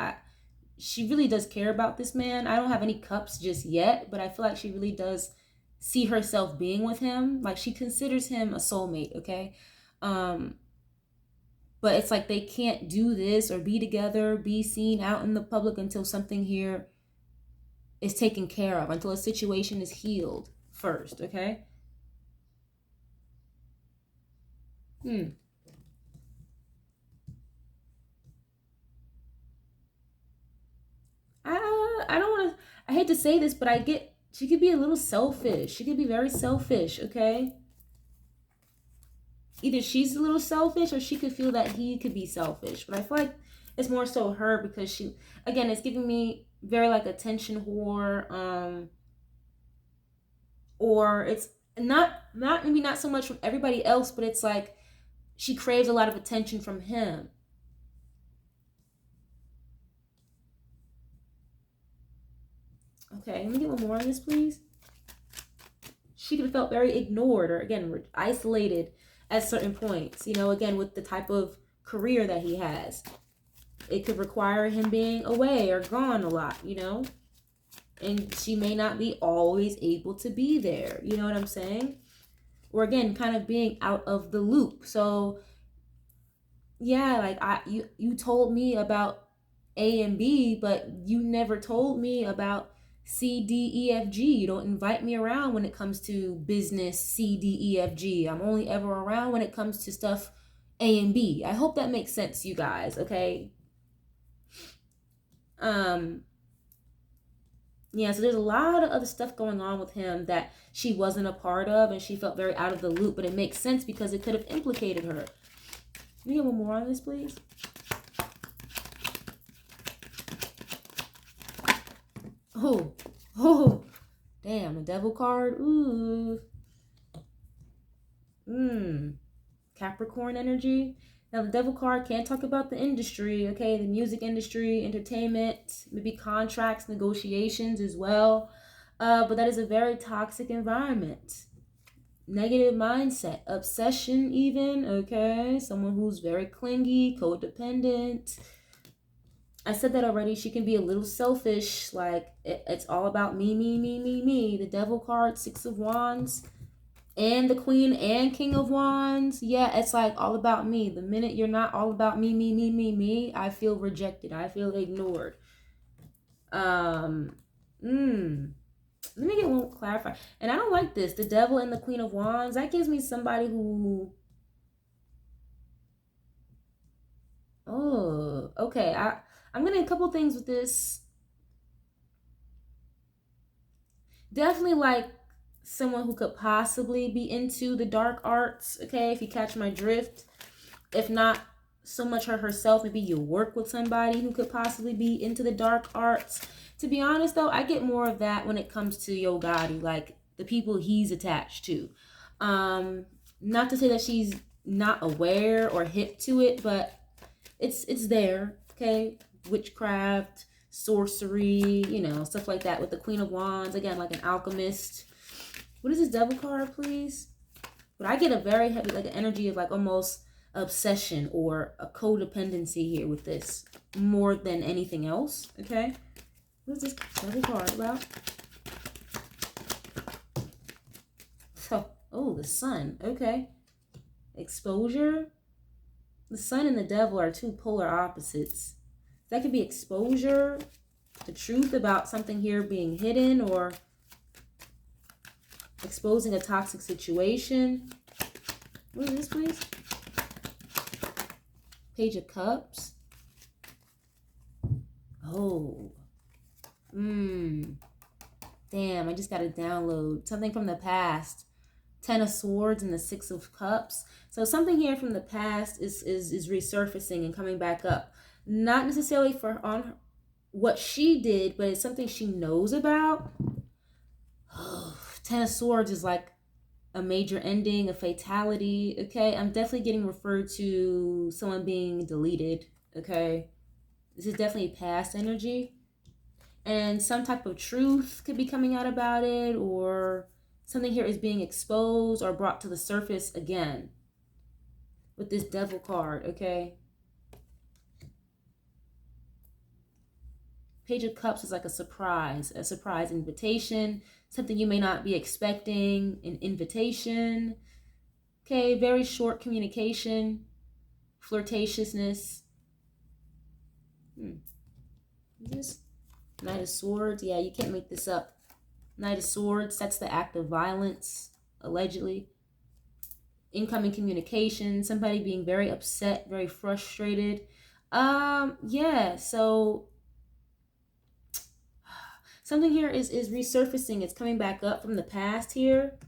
She really does care about this man. I don't have any cups just yet, but I feel like she really does see herself being with him. Like, she considers him a soulmate, okay? But it's like they can't do this or be together, be seen out in the public until something here is taken care of, until a situation is healed first, okay? I don't want to, I hate to say this, but she could be a little selfish. She could be very selfish, okay? Either she's a little selfish, or she could feel that he could be selfish. But I feel like it's more so her, because she, again, it's giving me very like attention whore, or it's maybe not so much from everybody else, but it's like she craves a lot of attention from him. Okay, let me get one more on this, please. She could have felt very ignored, or again, isolated, at certain points, you know, again, with the type of career that he has. It could require him being away or gone a lot, you know, and she may not be always able to be there. You know what I'm saying? Or again, kind of being out of the loop. So yeah, like you told me about A and B, but you never told me about C, D, E, F, G. You don't invite me around when it comes to business C, D, E, F, G. I'm only ever around when it comes to stuff A and B. I hope that makes sense, you guys, okay? Yeah, so there's a lot of other stuff going on with him that she wasn't a part of, and she felt very out of the loop, but it makes sense because it could have implicated her. Can we get one more on this, please? Oh, damn, the devil card. Ooh. Capricorn energy. Now, the devil card can talk about the industry, okay? The music industry, entertainment, maybe contracts, negotiations as well. But that is a very toxic environment. Negative mindset, obsession even, okay? Someone who's very clingy, codependent. I said that already. She can be a little selfish, like it's all about me, me, me, me, me. The devil card, 6 of Wands, and the Queen and King of Wands. Yeah, it's like all about me. The minute you're not all about me, me, me, me, me, I feel rejected. I feel ignored. Let me get one clarify. And I don't like this. The devil and the Queen of Wands. That gives me somebody who. Oh, okay. I'm gonna a couple things with this. Definitely like someone who could possibly be into the dark arts. Okay, if you catch my drift. If not so much her herself, maybe you work with somebody who could possibly be into the dark arts. To be honest though, I get more of that when it comes to Yo Gotti, like the people he's attached to. Not to say that she's not aware or hip to it, but it's there, okay? Witchcraft, sorcery, you know, stuff like that with the Queen of Wands, again, like an alchemist. What is this devil card, please? But I get a very heavy, like an energy of like almost obsession or a codependency here with this more than anything else, okay? What's this devil card about? Oh, the sun, okay. Exposure. The sun and the devil are two polar opposites. That could be exposure, the truth about something here being hidden, or exposing a toxic situation. What is this, please? Page of Cups. Oh. Damn, I just got to download something from the past. 10 of Swords and the 6 of Cups. So something here from the past is resurfacing and coming back up. Not necessarily for on what she did, but it's something she knows about. 10 of Swords is like a major ending, a fatality, okay? I'm definitely getting referred to someone being deleted, okay? This is definitely past energy. And some type of truth could be coming out about it, or something here is being exposed or brought to the surface again with this devil card, okay? Page of Cups is like a surprise invitation, something you may not be expecting, an invitation. Okay, very short communication, flirtatiousness. Is this Knight of Swords? Yeah, you can't make this up. Knight of Swords, that's the act of violence, allegedly. Incoming communication, somebody being very upset, very frustrated. Yeah, so something here is resurfacing. It's coming back up from the past here.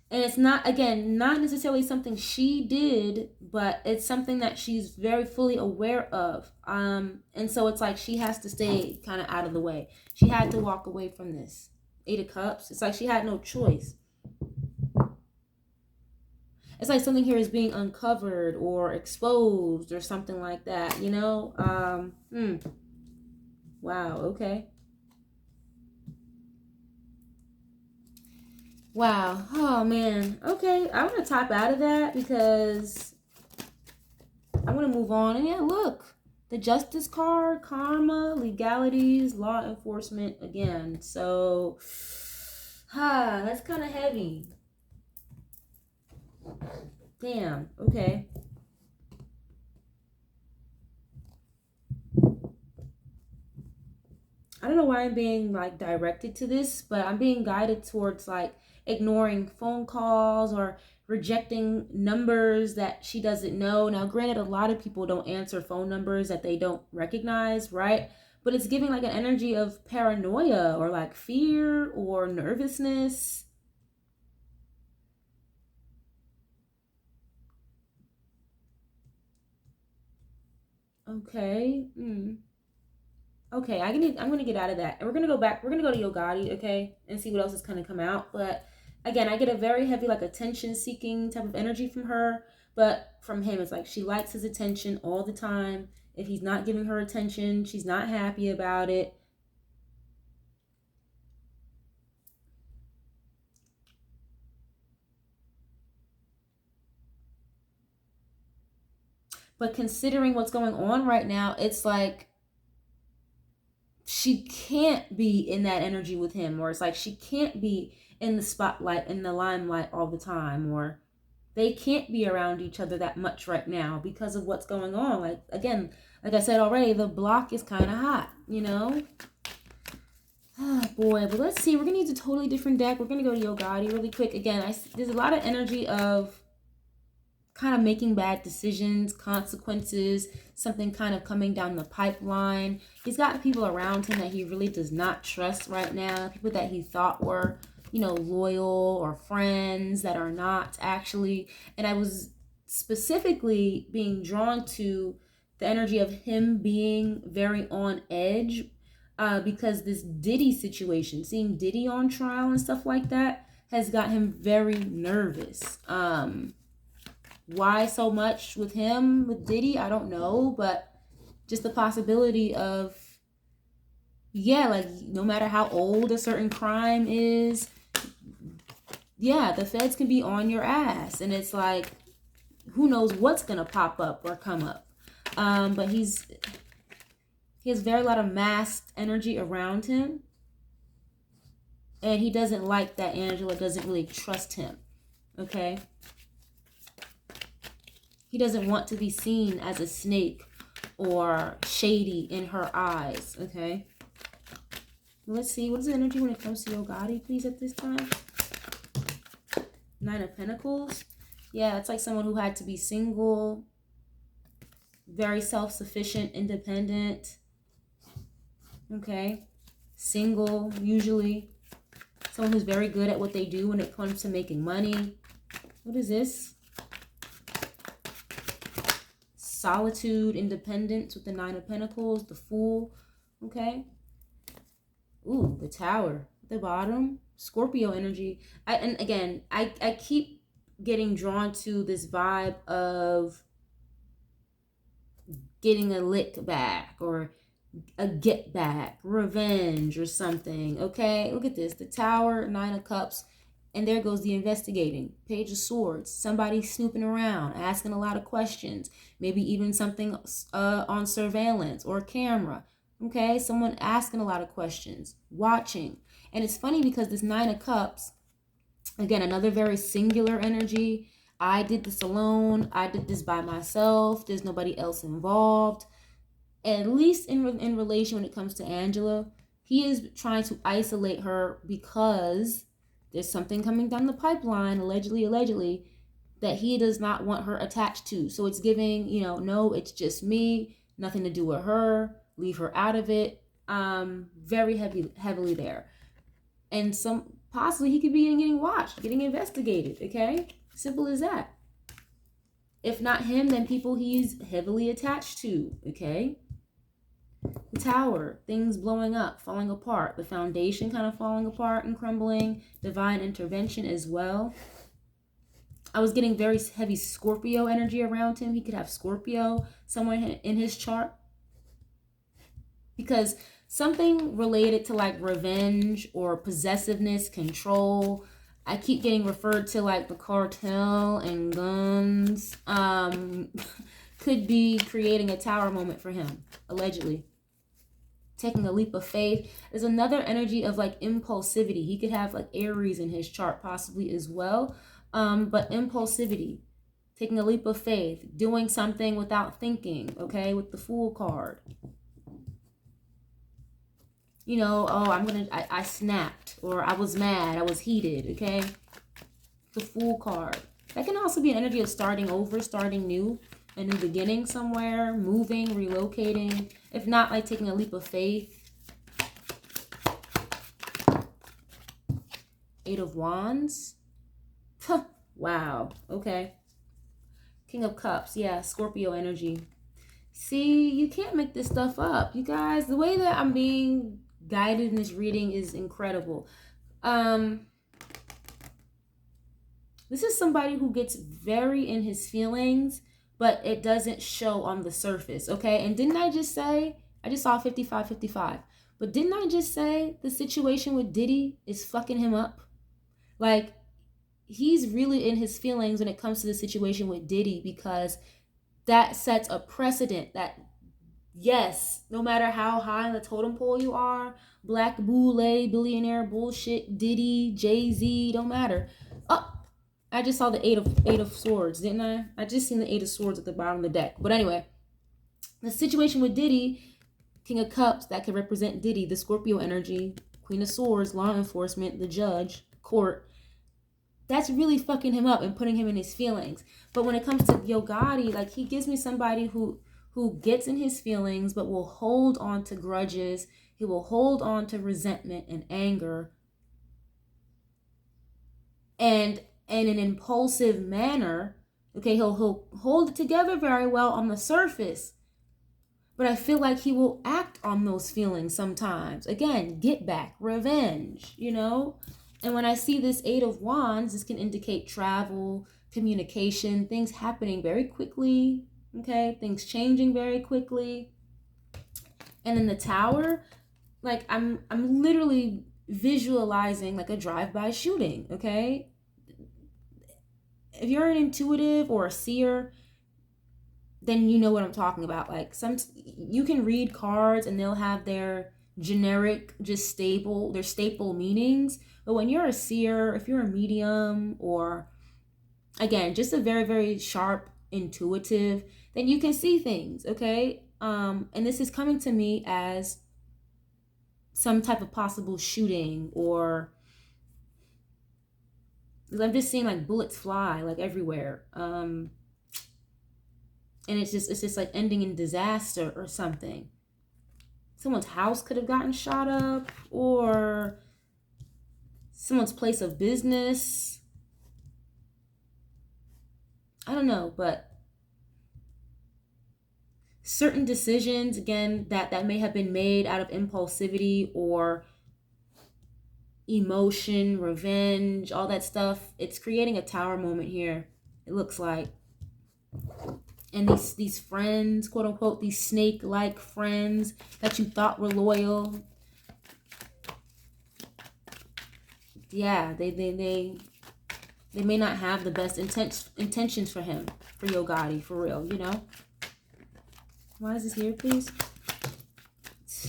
And it's not, again, not necessarily something she did, but it's something that she's very fully aware of. And so it's like she has to stay kind of out of the way. She had to walk away from this. 8 of Cups. It's like she had no choice. It's like something here is being uncovered or exposed or something like that, you know? Wow, okay. Wow. Oh, man. Okay, I'm going to top out of that because I'm going to move on. And yeah, look. The Justice card, karma, legalities, law enforcement again. So, that's kind of heavy. Damn. Okay. I don't know why I'm being like directed to this, but I'm being guided towards like ignoring phone calls or rejecting numbers that she doesn't know. Now, granted, a lot of people don't answer phone numbers that they don't recognize, right? But it's giving like an energy of paranoia or like fear or nervousness. Okay. Okay, I'm gonna get out of that. And we're gonna go back, we're gonna go to Yogati, okay, and see what else is gonna come out. But again, I get a very heavy, like attention seeking type of energy from her. But from him, it's like she likes his attention all the time. If he's not giving her attention, she's not happy about it. But considering what's going on right now, it's like she can't be in that energy with him, or it's like she can't be in the spotlight, in the limelight all the time, or they can't be around each other that much right now because of what's going on. Like, again, like I said already, the block is kind of hot, you know? Oh boy, but let's see. We're gonna use a totally different deck. We're gonna go to Yogati really quick. Again, there's a lot of energy of kind of making bad decisions, consequences, something kind of coming down the pipeline. He's got people around him that he really does not trust right now, people that he thought were, you know, loyal or friends that are not actually. And I was specifically being drawn to the energy of him being very on edge because this Diddy situation, seeing Diddy on trial and stuff like that, has got him very nervous. Why so much with him, with Diddy, I don't know, but just the possibility of, yeah, like no matter how old a certain crime is, yeah, the feds can be on your ass, and it's like, who knows what's gonna pop up or come up. But he has very lot of masked energy around him, and he doesn't like that Angela doesn't really trust him. Okay. He doesn't want to be seen as a snake or shady in her eyes, okay? Let's see. What is the energy when it comes to Yogati, please, at this time? Nine of Pentacles. Yeah, it's like someone who had to be single, very self-sufficient, independent, okay? Single, usually. Someone who's very good at what they do when it comes to making money. What is this? Solitude, independence with the Nine of Pentacles, the Fool, okay? Ooh, the Tower at the bottom, Scorpio energy. And again, I keep getting drawn to this vibe of getting a lick back or a get back, revenge or something, okay? Look at this, the Tower, Nine of Cups, and there goes the investigating. Page of Swords, somebody snooping around, asking a lot of questions, maybe even something on surveillance or camera, okay? Someone asking a lot of questions, watching. And it's funny because this Nine of Cups, again, another very singular energy. I did this alone. I did this by myself. There's nobody else involved. At least in relation when it comes to Angela, he is trying to isolate her because there's something coming down the pipeline, allegedly, that he does not want her attached to. So it's giving, you know, no, it's just me, nothing to do with her, leave her out of it. Very heavily there. And some possibly he could be getting watched, getting investigated, okay? Simple as that. If not him, then people he's heavily attached to, okay? The Tower, things blowing up, falling apart, the foundation kind of falling apart and crumbling, divine intervention as well. I was getting very heavy Scorpio energy around him. He could have Scorpio somewhere in his chart. Because something related to like revenge or possessiveness, control, I keep getting referred to like the cartel and guns. Could be creating a tower moment for him, allegedly. Taking a leap of faith. There's another energy of like impulsivity. He could have like Aries in his chart possibly as well. But impulsivity, taking a leap of faith, doing something without thinking, okay, with the Fool card. You know, oh, I snapped, or I was mad, I was heated, okay? The Fool card. That can also be an energy of starting over, starting new, a new beginning somewhere, moving, relocating. If not, like taking a leap of faith. Eight of Wands. Huh. Wow. Okay. King of Cups. Yeah, Scorpio energy. See, you can't make this stuff up. You guys, the way that I'm being guided in this reading is incredible. This is somebody who gets very in his feelings, but it doesn't show on the surface, okay? And didn't I just say, I just saw 55-55, but didn't I just say the situation with Diddy is fucking him up? Like, he's really in his feelings when it comes to the situation with Diddy, because that sets a precedent that, yes, no matter how high in the totem pole you are, black boule, billionaire bullshit, Diddy, Jay-Z, don't matter. Oh, I just saw the eight of swords, didn't I? I just seen the 8 of swords at the bottom of the deck. But anyway, the situation with Diddy, King of Cups, that could represent Diddy, the Scorpio energy, Queen of Swords, law enforcement, the judge, court. That's really fucking him up and putting him in his feelings. But when it comes to Yo Gotti, like, he gives me somebody who gets in his feelings but will hold on to grudges. He will hold on to resentment and anger. And in an impulsive manner, okay, he'll hold it together very well on the surface, but I feel like he will act on those feelings sometimes. Again, get back, revenge, you know? And when I see this 8 of Wands, this can indicate travel, communication, things happening very quickly, okay? Things changing very quickly. And in the Tower, like, I'm literally visualizing like a drive-by shooting, okay? If you're an intuitive or a seer, then you know what I'm talking about. Like, you can read cards and they'll have their generic, just staple meanings. But when you're a seer, if you're a medium, or again, just a very, very sharp intuitive, then you can see things, okay? And this is coming to me as some type of possible shooting, or I'm just seeing like bullets fly like everywhere. And it's just like ending in disaster or something. Someone's house could have gotten shot up, or someone's place of business. I don't know, but certain decisions, again, that may have been made out of impulsivity or emotion, revenge, all that stuff. It's creating a tower moment here, it looks like. And these friends, quote unquote, these snake-like friends that you thought were loyal, yeah, they may not have the best intentions for him, for Yo Gotti, for real, you know? Why is this here, please?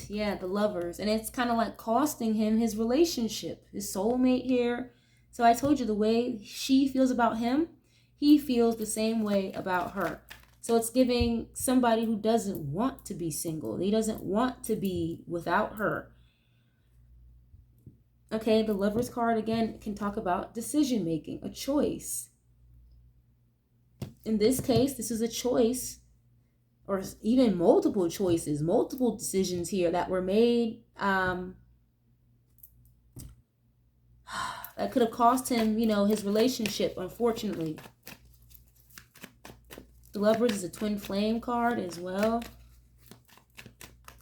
Yeah, the Lovers. And it's kind of like costing him his relationship, his soulmate here. So I told you, the way she feels about him, he feels the same way about her. So it's giving somebody who doesn't want to be single. He doesn't want to be without her. Okay, the Lovers card, again, can talk about decision making, a choice. In this case, this is a choice, or even multiple choices, multiple decisions here that were made that could have cost him, you know, his relationship, unfortunately. The Lovers is a twin flame card as well.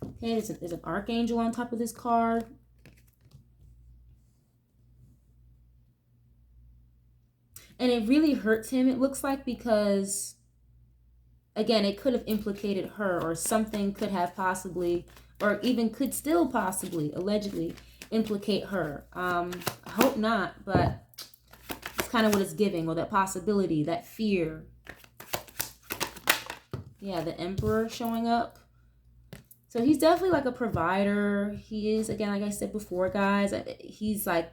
Okay, there's an archangel on top of this card. And it really hurts him, it looks like, because, again, it could have implicated her, or something could have possibly, or even could still possibly, allegedly, implicate her. I hope not, but kind of what it's giving, or that possibility, that fear. Yeah, the Emperor showing up. So he's definitely like a provider. He is, again, like I said before, guys, he's like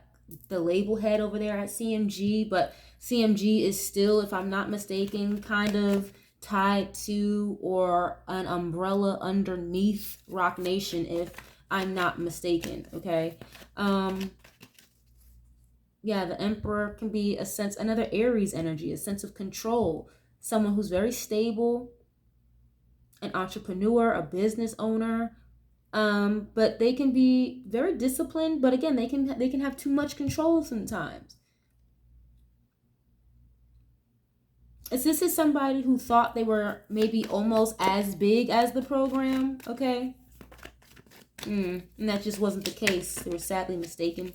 the label head over there at CMG, but CMG is still, if I'm not mistaken, kind of tied to or an umbrella underneath Roc Nation, if I'm not mistaken. Okay. Yeah, the Emperor can be a sense, another Aries energy, a sense of control, someone who's very stable, an entrepreneur, a business owner. But they can be very disciplined, but again, they can have too much control sometimes. This is somebody who thought they were maybe almost as big as the program, okay? And that just wasn't the case. They were sadly mistaken.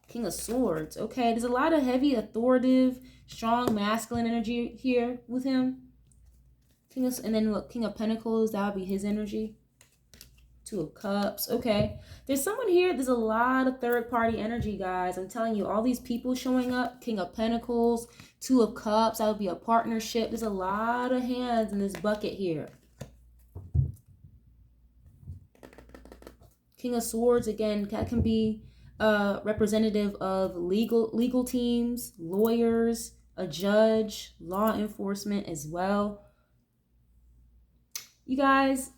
King of Swords, okay? There's a lot of heavy, authoritative, strong, masculine energy here with him. And then look, King of Pentacles, that would be his energy. Two of Cups, okay. There's someone here, there's a lot of third-party energy, guys. I'm telling you, all these people showing up. King of Pentacles, Two of Cups, that would be a partnership. There's a lot of hands in this bucket here. King of Swords, again, that can be representative of legal teams, lawyers, a judge, law enforcement as well. You guys,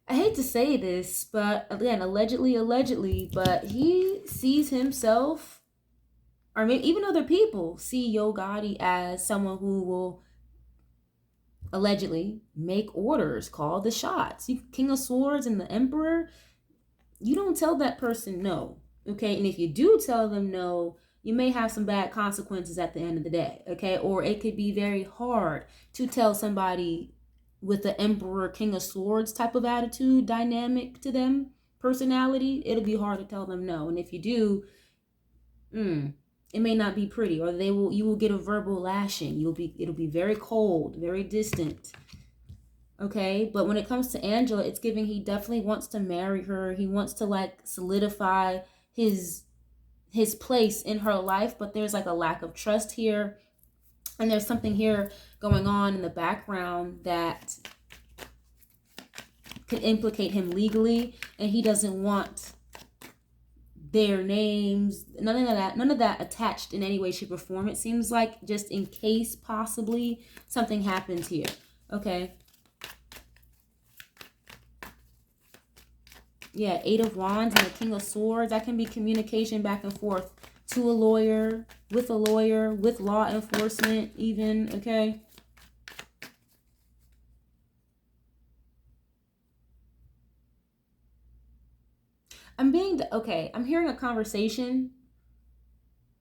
I hate to say this, but again, allegedly, but he sees himself, or maybe even other people see Yo Gotti as someone who will allegedly make orders, call the shots. King of Swords and the Emperor, you don't tell that person no, okay? And if you do tell them no, you may have some bad consequences at the end of the day, okay? Or it could be very hard to tell somebody with the Emperor, King of Swords type of attitude, dynamic to them, personality, it'll be hard to tell them no. And if you do, it may not be pretty, or you will get a verbal lashing. It'll be very cold, very distant. Okay, but when it comes to Angela, it's giving he definitely wants to marry her. He wants to like solidify his place in her life, but there's like a lack of trust here. And there's something here going on in the background that could implicate him legally, and he doesn't want their names, none of that attached in any way, shape, or form. It seems like, just in case possibly something happens here. Okay. Yeah, Eight of Wands and the King of Swords. That can be communication back and forth to a lawyer, with law enforcement even, okay? I'm hearing a conversation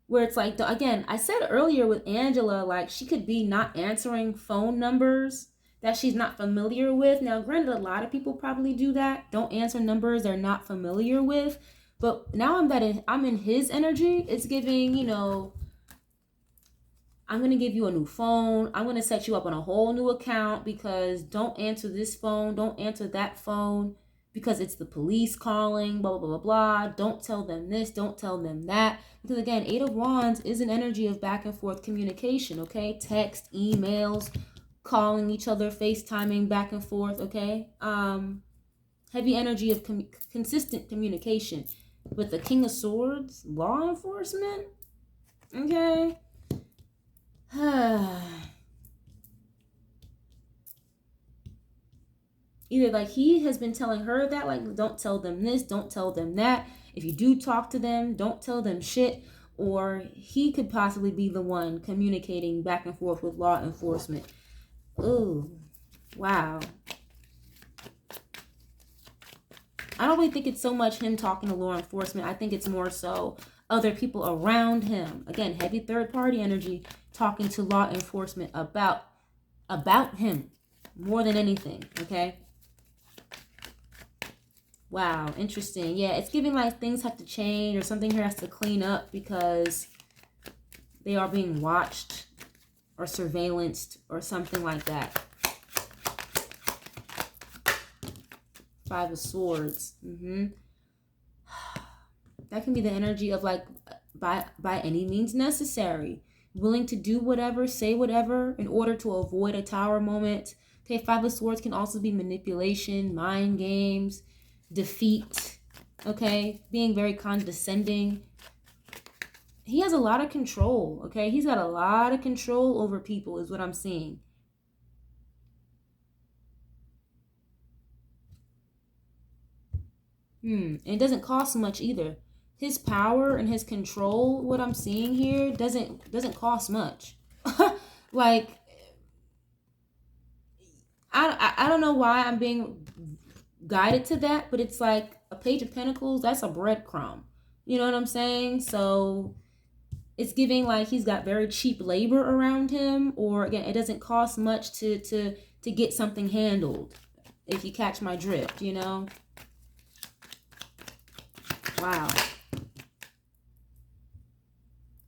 where it's like, again, I said earlier with Angela, like she could be not answering phone numbers that she's not familiar with. Now, granted, a lot of people probably do that. Don't answer numbers they're not familiar with. But now I'm in his energy. It's giving, I'm going to give you a new phone. I'm going to set you up on a whole new account because don't answer this phone. Don't answer that phone because it's the police calling, blah, blah, blah, blah. Don't tell them this. Don't tell them that. Because again, Eight of Wands is an energy of back and forth communication, okay? Text, emails, calling each other, FaceTiming back and forth, okay? Heavy energy of consistent communication. With the King of Swords, law enforcement, okay? Either like he has been telling her that, like, don't tell them this, don't tell them that. If you do talk to them, don't tell them shit. Or he could possibly be the one communicating back and forth with law enforcement. Ooh, wow. I don't really think it's so much him talking to law enforcement. I think it's more so other people around him. Again, heavy third party energy talking to law enforcement about him more than anything, okay? Wow, interesting. Yeah, it's giving like things have to change or something here has to clean up because they are being watched or surveillanced or something like that. Five of Swords. That can be the energy of like by any means necessary, willing to do whatever, say whatever in order to avoid a tower moment. Okay, Five of Swords can also be manipulation, mind games, defeat. Okay, being very condescending. He has a lot of control. Okay, he's got a lot of control over people is what I'm seeing. And it doesn't cost much either. His power and his control, what I'm seeing here, doesn't cost much. Like, I don't know why I'm being guided to that, but it's like a Page of Pentacles, that's a breadcrumb. You know what I'm saying? So it's giving like he's got very cheap labor around him, or again, it doesn't cost much to get something handled, if you catch my drift, you know? Wow.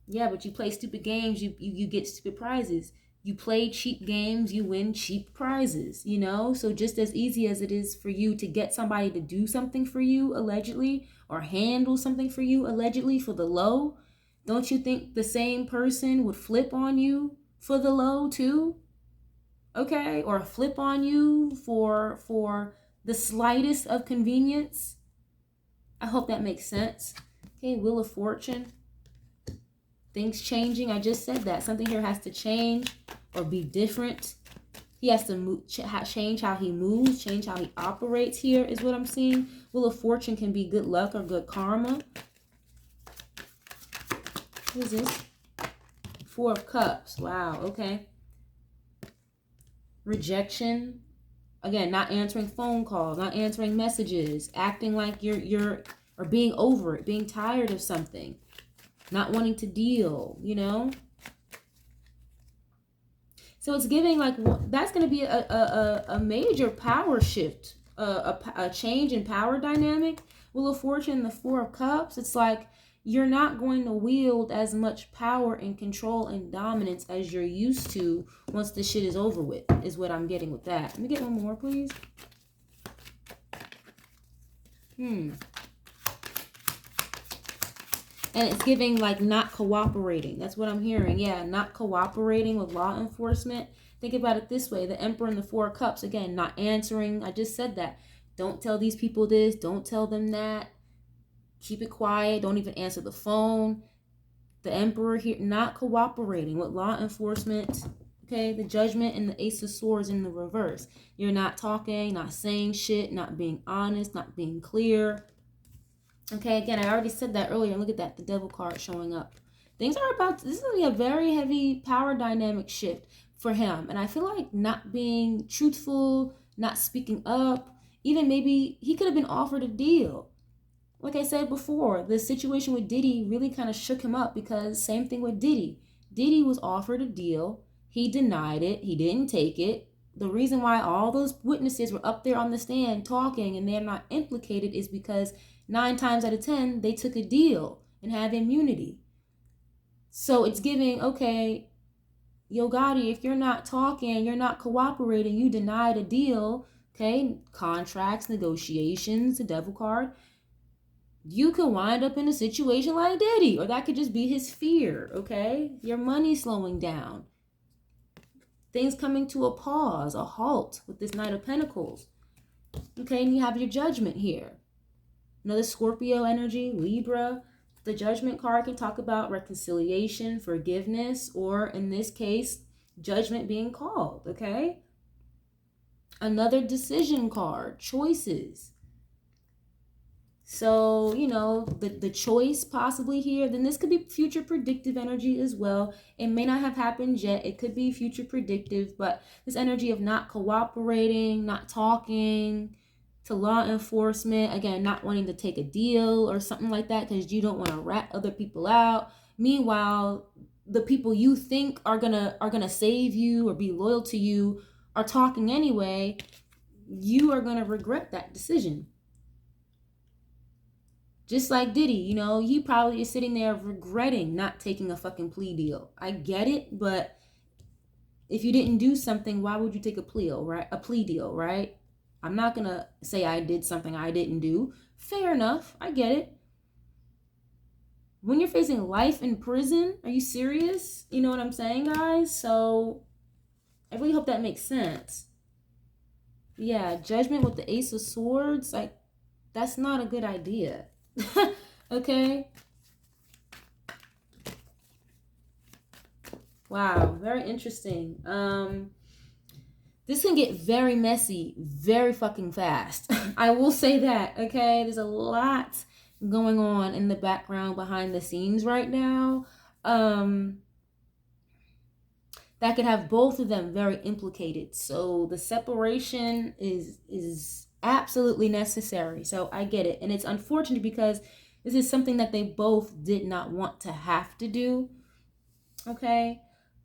Yeah, but you play stupid games, you get stupid prizes. You play cheap games, you win cheap prizes, you know? So just as easy as it is for you to get somebody to do something for you, allegedly, or handle something for you, allegedly, for the low, don't you think the same person would flip on you for the low too? Okay? Or flip on you for the slightest of convenience? I hope that makes sense. Okay, Wheel of Fortune. Things changing. I just said that. Something here has to change or be different. He has to move, change how he moves, change how he operates here is what I'm seeing. Wheel of Fortune can be good luck or good karma. What is this? Four of Cups. Wow, okay. Rejection. Again, not answering phone calls, not answering messages, acting like you're or being over it, being tired of something, not wanting to deal, you know? So it's giving like that's going to be a major power shift, a change in power dynamic. Wheel of Fortune, the Four of Cups. It's like you're not going to wield as much power and control and dominance as you're used to once this shit is over with, is what I'm getting with that. Let me get one more, please. And it's giving like not cooperating. That's what I'm hearing. Yeah, not cooperating with law enforcement. Think about it this way. The Emperor and the Four of Cups. Again, not answering. I just said that. Don't tell these people this. Don't tell them that. Keep it quiet. Don't even answer the phone. The Emperor here not cooperating with law enforcement. Okay, the Judgment and the Ace of Swords in the reverse. You're not talking, not saying shit, not being honest, not being clear. Okay, again, I already said that earlier. Look at that, the Devil card showing up. Things are about, this is going to be a very heavy power dynamic shift for him. And I feel like not being truthful, not speaking up, even maybe he could have been offered a deal. Like I said before, the situation with Diddy really kind of shook him up, because same thing with Diddy. Diddy was offered a deal. He denied it. He didn't take it. The reason why all those witnesses were up there on the stand talking and they're not implicated is because 9 times out of 10, they took a deal and have immunity. So it's giving, okay, Yo Gotti, if you're not talking, you're not cooperating, you denied a deal, okay, contracts, negotiations, the Devil card, you could wind up in a situation like Diddy, or that could just be his fear, okay? Your money slowing down. Things coming to a pause, a halt with this Knight of Pentacles. Okay, and you have your Judgment here. Another Scorpio energy, Libra. The Judgment card can talk about reconciliation, forgiveness, or in this case, judgment being called, okay? Another decision card, choices. So, you know, the choice possibly here, then this could be future predictive energy as well. It may not have happened yet. It could be future predictive, but this energy of not cooperating, not talking to law enforcement, again, not wanting to take a deal or something like that because you don't want to rat other people out. Meanwhile, the people you think are gonna save you or be loyal to you are talking anyway. You are gonna regret that decision. Just like Diddy, you know, he probably is sitting there regretting not taking a fucking plea deal. I get it, but if you didn't do something, why would you take a plea deal, right? A plea deal, right? I'm not going to say I did something I didn't do. Fair enough. I get it. when you're facing life in prison, are you serious? You know what I'm saying, guys? So I really hope that makes sense. Yeah, judgment with the Ace of Swords, like, that's not a good idea. Okay? Wow, very interesting. This can get very messy very fucking fast. I will say that, okay? There's a lot going on in the background behind the scenes right now. That could have both of them very implicated. So the separation is absolutely necessary. So I get it. And it's unfortunate because this is something that they both did not want to have to do. Okay?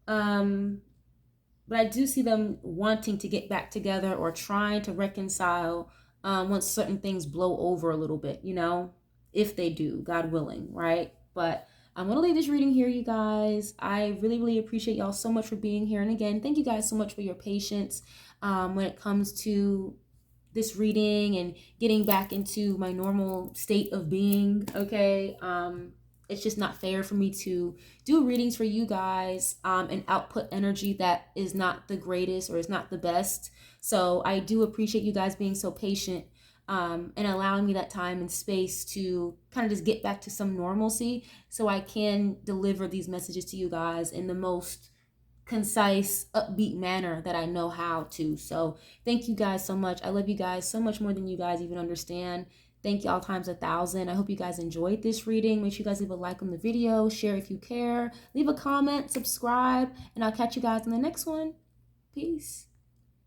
But I do see them wanting to get back together or trying to reconcile once certain things blow over a little bit, you know, if they do, God willing, right? But I'm going to leave this reading here, you guys. I really, really appreciate y'all so much for being here. And again, thank you guys so much for your patience when it comes to this reading and getting back into my normal state of being. Okay. It's just not fair for me to do readings for you guys and output energy that is not the greatest or is not the best. So I do appreciate you guys being so patient and allowing me that time and space to kind of just get back to some normalcy so I can deliver these messages to you guys in the most concise, upbeat manner that I know how to. So thank you guys so much. I love you guys so much more than you guys even understand. Thank y'all times 1,000. I hope you guys enjoyed this reading. Make sure you guys leave a like on the video, share if you care, leave a comment, subscribe, and I'll catch you guys in the next one. Peace.